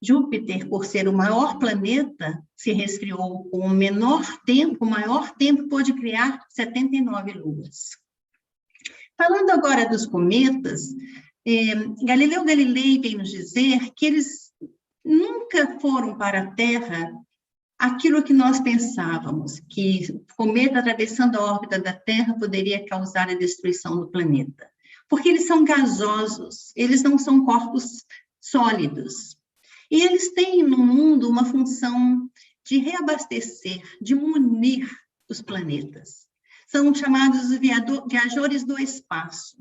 B: Júpiter, por ser o maior planeta, se resfriou com o maior tempo pôde criar 79 luas. Falando agora dos cometas, Galileu Galilei vem nos dizer que eles nunca foram para a Terra aquilo que nós pensávamos, que o cometa atravessando a órbita da Terra poderia causar a destruição do planeta. Porque eles são gasosos, eles não são corpos sólidos. E eles têm no mundo uma função de reabastecer, de munir os planetas. São chamados viajores do espaço.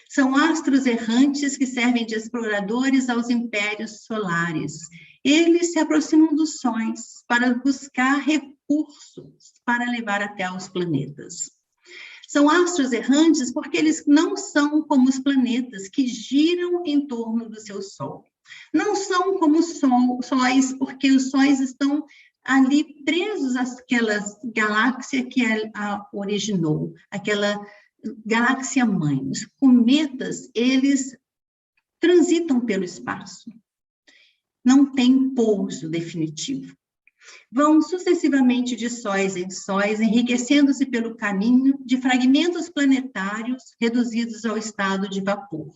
B: São astros errantes que servem de exploradores aos impérios solares. Eles se aproximam dos sóis para buscar percursos para levar até os planetas. São astros errantes porque eles não são como os planetas que giram em torno do seu Sol. Não são como os sóis, porque os sóis estão ali presos àquela galáxia que a originou, aquela galáxia-mãe. Os cometas, eles transitam pelo espaço. Não tem pouso definitivo. Vão sucessivamente de sóis em sóis, enriquecendo-se pelo caminho de fragmentos planetários reduzidos ao estado de vapor.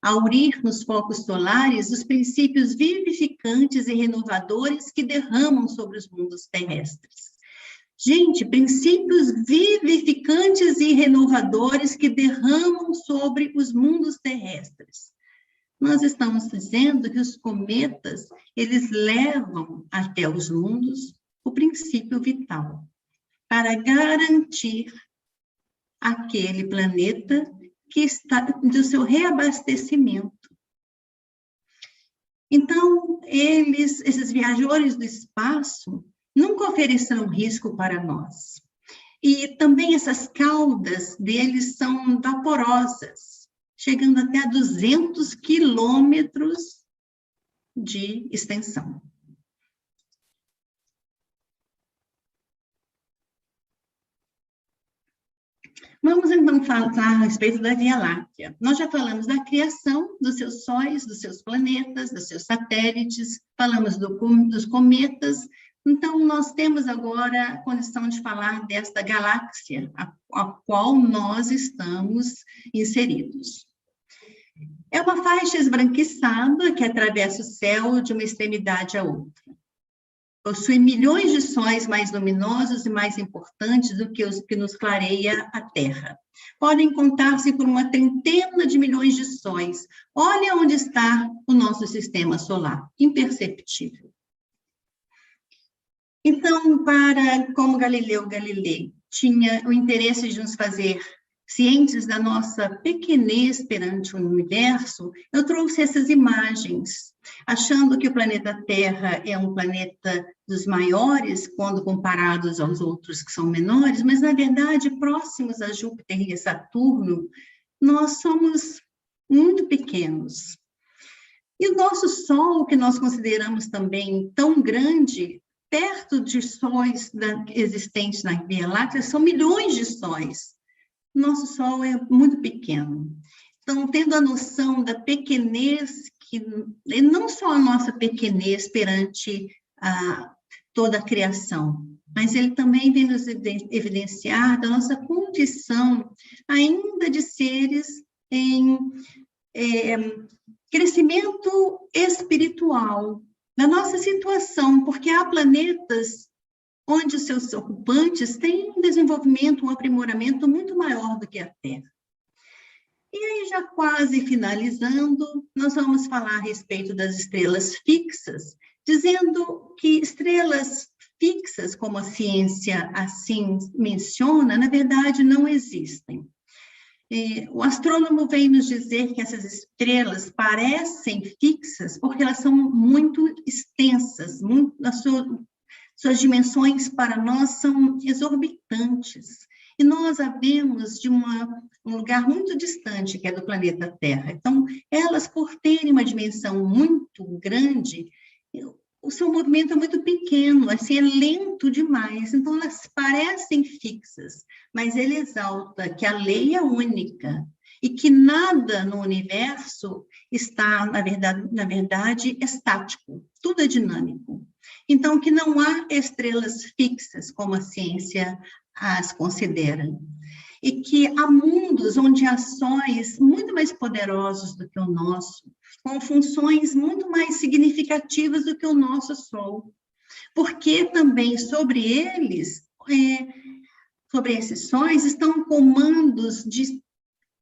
B: A urir nos focos solares os princípios vivificantes e renovadores que derramam sobre os mundos terrestres. Gente, princípios vivificantes e renovadores que derramam sobre os mundos terrestres. Nós estamos dizendo que os cometas, eles levam até os mundos o princípio vital, para garantir aquele planeta que está do seu reabastecimento. Então, esses viajores do espaço, nunca oferecerão risco para nós. E também essas caudas deles são vaporosas, chegando até a 200 quilômetros de extensão. Vamos, então, falar a respeito da Via Láctea. Nós já falamos da criação dos seus sóis, dos seus planetas, dos seus satélites, falamos dos cometas. Então, nós temos agora a condição de falar desta galáxia, a qual nós estamos inseridos. É uma faixa esbranquiçada que atravessa o céu de uma extremidade à outra. Possui milhões de sóis mais luminosos e mais importantes do que os que nos clareia a Terra. Podem contar-se por uma trintena de milhões de sóis. Olha onde está o nosso sistema solar, imperceptível. Então, como Galileu Galilei tinha o interesse de nos fazer cientes da nossa pequenez perante o universo, eu trouxe essas imagens, achando que o planeta Terra é um planeta dos maiores, quando comparados aos outros que são menores, mas, na verdade, próximos a Júpiter e a Saturno, nós somos muito pequenos. E o nosso Sol, que nós consideramos também tão grande, perto de sóis existentes na Via Láctea, são milhões de sóis. Nosso Sol é muito pequeno. Então, tendo a noção da pequenez, que não só a nossa pequenez perante toda a criação, mas ele também vem nos evidenciar da nossa condição ainda de seres em crescimento espiritual, da nossa situação, porque há planetas onde os seus ocupantes têm um desenvolvimento, um aprimoramento muito maior do que a Terra. E aí, já quase finalizando, nós vamos falar a respeito das estrelas fixas, dizendo que estrelas fixas, como a ciência assim menciona, na verdade não existem. O astrônomo vem nos dizer que essas estrelas parecem fixas porque elas são muito extensas, suas dimensões para nós são exorbitantes. E nós a vemos de um lugar muito distante, que é do planeta Terra. Então, elas, por terem uma dimensão muito grande, o seu movimento é muito pequeno, assim, é lento demais. Então, elas parecem fixas, mas ele exalta que a lei é única e que nada no universo está, na verdade, estático. Tudo é dinâmico. Então, que não há estrelas fixas, como a ciência as considera. E que há mundos onde há sóis muito mais poderosos do que o nosso, com funções muito mais significativas do que o nosso Sol. Porque também sobre eles, sobre esses sóis, estão comandos de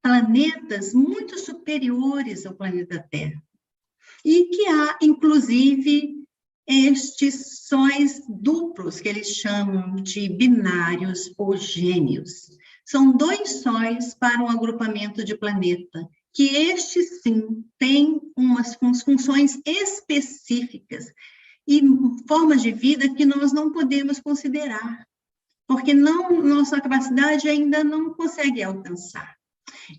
B: planetas muito superiores ao planeta Terra. E que há, inclusive, estes sóis duplos, que eles chamam de binários ou gêmeos. São 2 sóis para um agrupamento de planeta, que estes, sim, têm umas funções específicas e formas de vida que nós não podemos considerar, porque nossa capacidade ainda não consegue alcançar.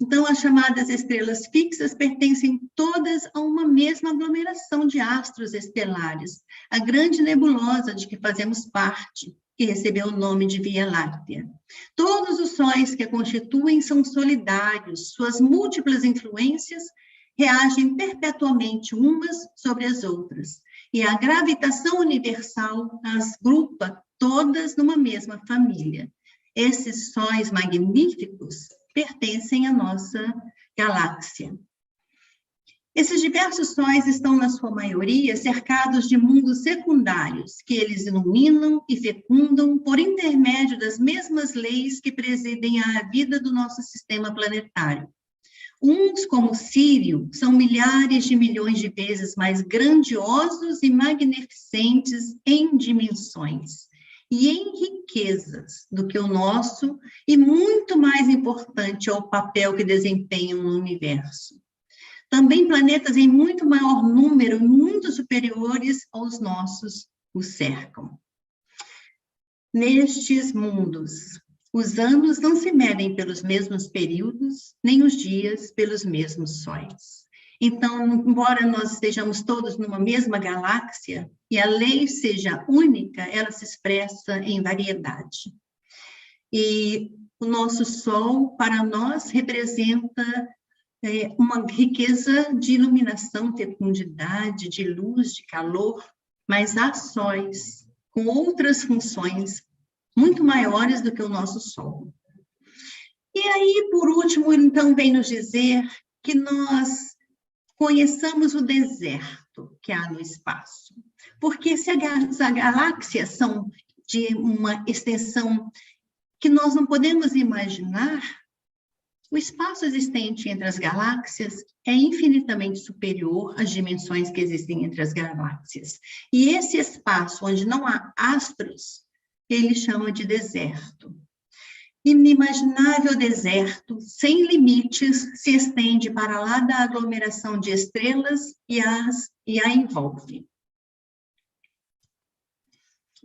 B: Então, as chamadas estrelas fixas pertencem todas a uma mesma aglomeração de astros estelares, a grande nebulosa de que fazemos parte, que recebeu o nome de Via Láctea. Todos os sóis que a constituem são solidários, suas múltiplas influências reagem perpetuamente umas sobre as outras, e a gravitação universal as agrupa todas numa mesma família. Esses sóis magníficos pertencem à nossa galáxia. Esses diversos sóis estão, na sua maioria, cercados de mundos secundários, que eles iluminam e fecundam por intermédio das mesmas leis que presidem a vida do nosso sistema planetário. Uns, como Sírio, são milhares de milhões de vezes mais grandiosos e magnificentes em dimensões e em riquezas do que o nosso, e muito mais importante é o papel que desempenham no universo. Também planetas em muito maior número, muito superiores aos nossos, os cercam. Nestes mundos, os anos não se medem pelos mesmos períodos, nem os dias pelos mesmos sóis. Então, embora nós estejamos todos numa mesma galáxia, e a lei seja única, ela se expressa em variedade. E o nosso Sol, para nós, representa uma riqueza de iluminação, fecundidade, de luz, de calor, mas há sóis com outras funções muito maiores do que o nosso Sol. E aí, por último, então, vem nos dizer que nós conheçamos o deserto que há no espaço. Porque se as galáxias são de uma extensão que nós não podemos imaginar, o espaço existente entre as galáxias é infinitamente superior às dimensões que existem entre as galáxias. E esse espaço onde não há astros, ele chama de deserto. Inimaginável deserto, sem limites, se estende para lá da aglomeração de estrelas e a envolve.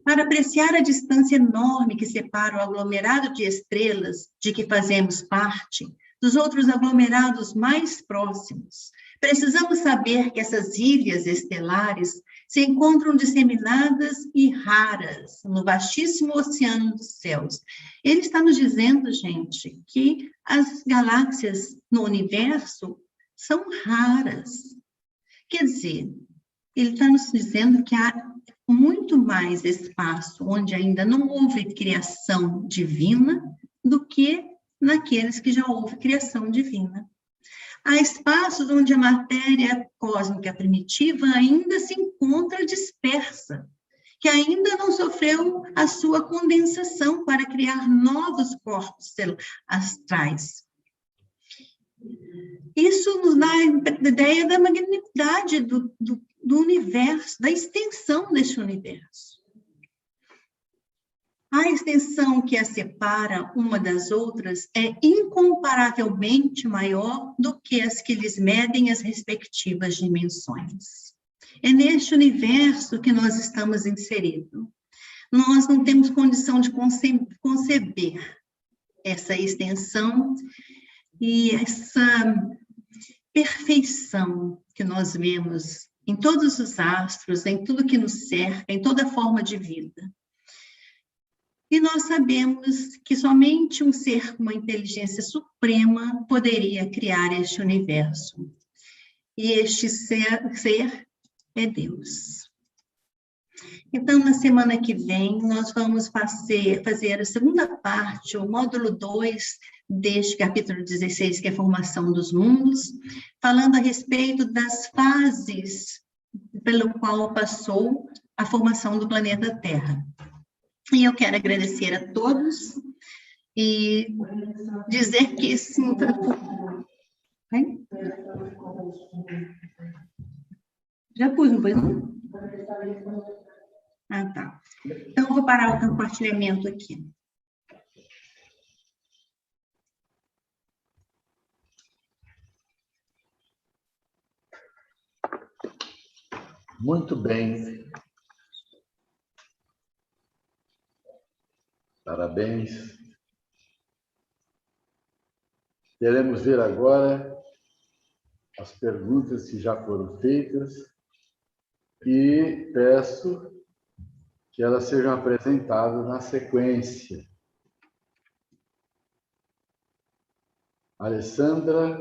B: Para apreciar a distância enorme que separa o aglomerado de estrelas de que fazemos parte dos outros aglomerados mais próximos, precisamos saber que essas ilhas estelares se encontram disseminadas e raras no vastíssimo oceano dos céus. Ele está nos dizendo, gente, que as galáxias no universo são raras. Quer dizer, ele está nos dizendo que há muito mais espaço onde ainda não houve criação divina do que naqueles que já houve criação divina. Há espaços onde a matéria cósmica primitiva ainda se encontra dispersa, que ainda não sofreu a sua condensação para criar novos corpos astrais. Isso nos dá a ideia da magnitude do universo, da extensão deste universo. A extensão que a separa uma das outras é incomparavelmente maior do que as que lhes medem as respectivas dimensões. É neste universo que nós estamos inseridos. Nós não temos condição de conceber essa extensão e essa perfeição que nós vemos em todos os astros, em tudo que nos cerca, em toda forma de vida. E nós sabemos que somente um ser com uma inteligência suprema poderia criar este universo. E este ser é Deus. Então, na semana que vem, nós vamos fazer a segunda parte, o módulo 2 deste capítulo 16, que é a formação dos mundos, falando a respeito das fases pelo qual passou a formação do planeta Terra. E eu quero agradecer a todos e dizer que sim. Já pus, não foi? Ah, tá. Então, eu vou parar o compartilhamento aqui.
A: Muito bem. Parabéns. Queremos ver agora as perguntas que já foram feitas e peço que elas sejam apresentadas na sequência. Alessandra.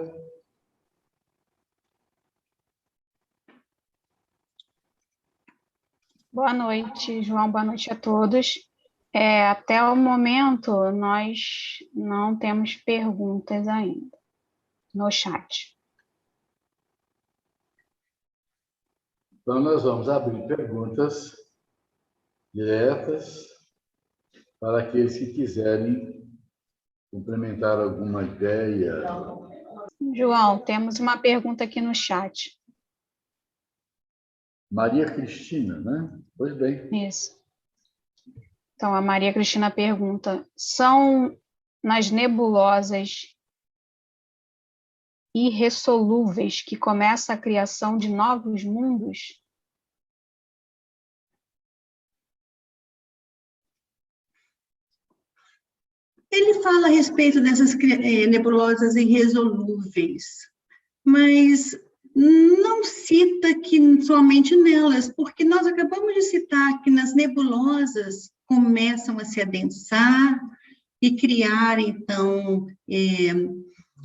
C: Boa noite, João. Boa noite a todos. Até o momento, nós não temos perguntas ainda no chat.
A: Então, nós vamos abrir perguntas diretas para aqueles que quiserem complementar alguma ideia.
C: João, temos uma pergunta aqui no chat.
A: Maria Cristina, né? Pois bem.
C: Isso. Então, a Maria Cristina pergunta: são nas nebulosas irressolúveis que começa a criação de novos mundos?
B: Ele fala a respeito dessas nebulosas irresolúveis, mas não cita que somente nelas, porque nós acabamos de citar que nas nebulosas começam a se adensar e criar, então,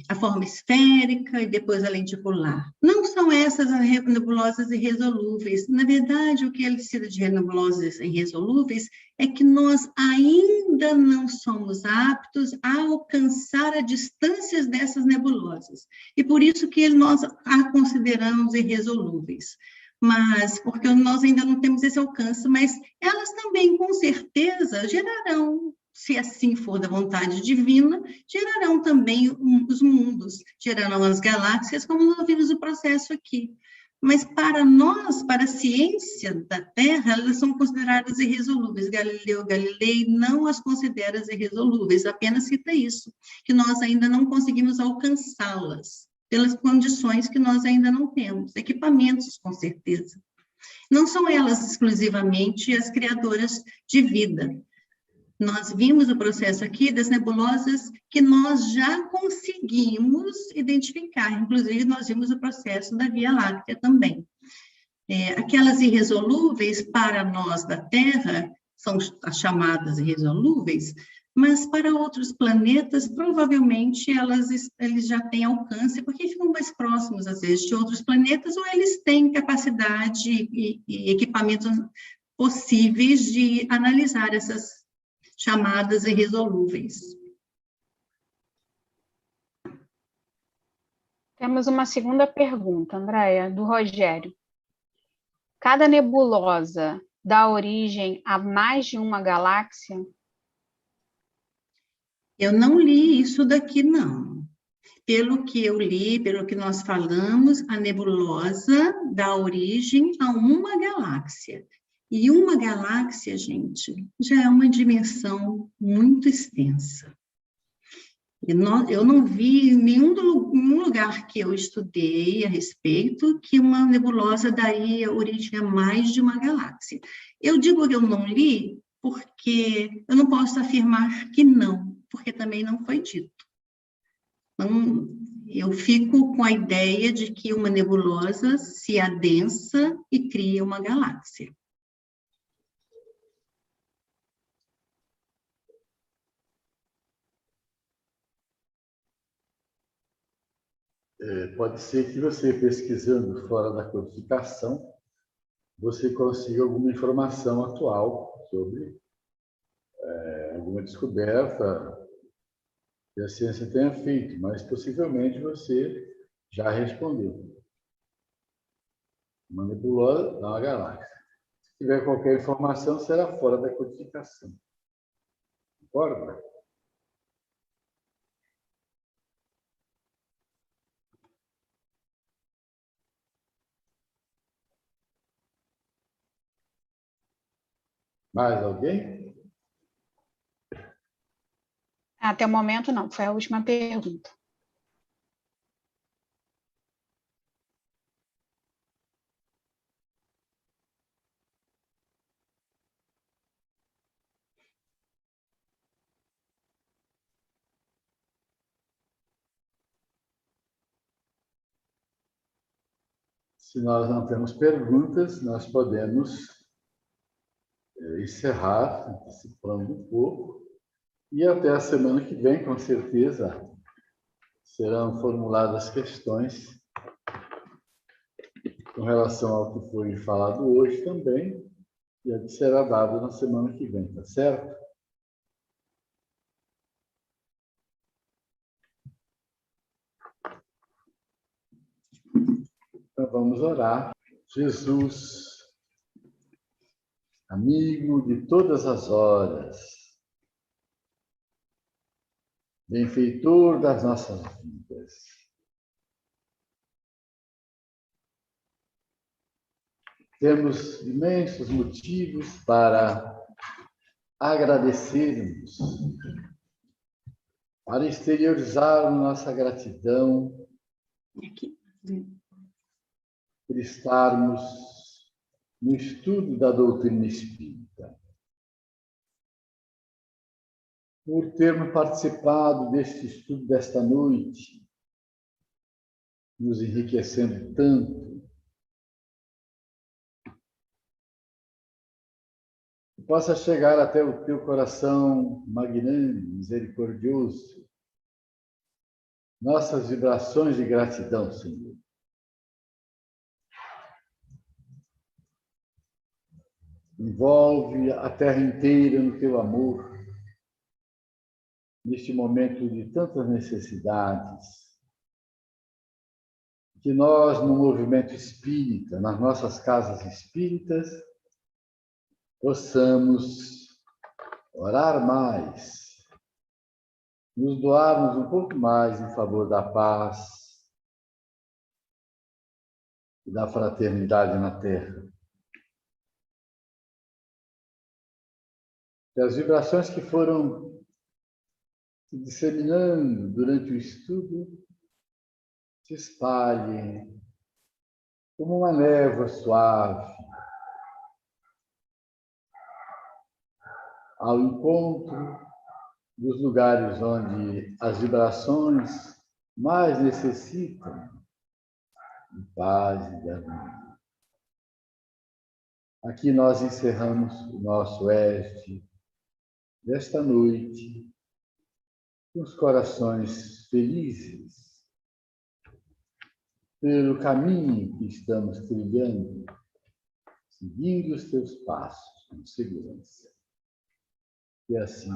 B: a forma esférica e depois a lenticular. Não são essas as nebulosas irresolúveis. Na verdade, o que ele cita de nebulosas irresolúveis é que nós ainda não somos aptos a alcançar as distâncias dessas nebulosas. E por isso que nós a consideramos irresolúveis. Mas, porque nós ainda não temos esse alcance, mas elas também, com certeza, gerarão, se assim for da vontade divina, gerarão também os mundos, gerarão as galáxias, como nós vimos o processo aqui. Mas para nós, para a ciência da Terra, elas são consideradas irresolúveis. Galileu Galilei não as considera irresolúveis, apenas cita isso, que nós ainda não conseguimos alcançá-las, pelas condições que nós ainda não temos, equipamentos, com certeza. Não são elas exclusivamente as criadoras de vida. Nós vimos o processo aqui das nebulosas que nós já conseguimos identificar, inclusive nós vimos o processo da Via Láctea também. Aquelas irresolúveis para nós da Terra, são as chamadas irresolúveis, mas para outros planetas, provavelmente eles já têm alcance, porque ficam mais próximos, às vezes, de outros planetas, ou eles têm capacidade e equipamentos possíveis de analisar essas chamadas irresolúveis.
C: Temos uma segunda pergunta, Andréia, do Rogério. Cada nebulosa dá origem a mais de uma galáxia?
B: Eu não li isso daqui, não. Pelo que eu li, pelo que nós falamos, a nebulosa dá origem a uma galáxia. E uma galáxia, gente, já é uma dimensão muito extensa. Eu não vi em nenhum lugar que eu estudei a respeito que uma nebulosa daria origem a mais de uma galáxia. Eu digo que eu não li porque eu não posso afirmar que não, porque também não foi dito. Então, eu fico com a ideia de que uma nebulosa se adensa e cria uma galáxia.
A: Pode ser que você, pesquisando fora da codificação, você consiga alguma informação atual sobre alguma descoberta que a ciência tenha feito, mas possivelmente você já respondeu. Uma nebulosa dá uma galáxia. Se tiver qualquer informação, será fora da codificação. Concorda? Mais alguém?
C: Até o momento, não. Foi a última pergunta.
A: Se nós não temos perguntas, nós podemos encerrar, antecipando um pouco, e até a semana que vem, com certeza, serão formuladas questões com relação ao que foi falado hoje também, e a que será dado na semana que vem, tá certo? Então vamos orar. Jesus, amigo de todas as horas, benfeitor das nossas vidas, temos imensos motivos para agradecermos, para exteriorizarmos nossa gratidão por estarmos no estudo da doutrina espírita, por termos participado deste estudo desta noite, nos enriquecendo tanto. Que possa chegar até o teu coração magnânimo, misericordioso, nossas vibrações de gratidão, Senhor. Envolve a terra inteira no teu amor, neste momento de tantas necessidades, que nós, no movimento espírita, nas nossas casas espíritas, possamos orar mais, nos doarmos um pouco mais em favor da paz e da fraternidade na Terra. Que as vibrações que foram se disseminando durante o estudo se espalhem como uma névoa suave ao encontro dos lugares onde as vibrações mais necessitam de paz e de harmonia. Aqui nós encerramos o nosso ESD desta noite com os corações felizes pelo caminho que estamos trilhando, seguindo os teus passos com segurança. E assim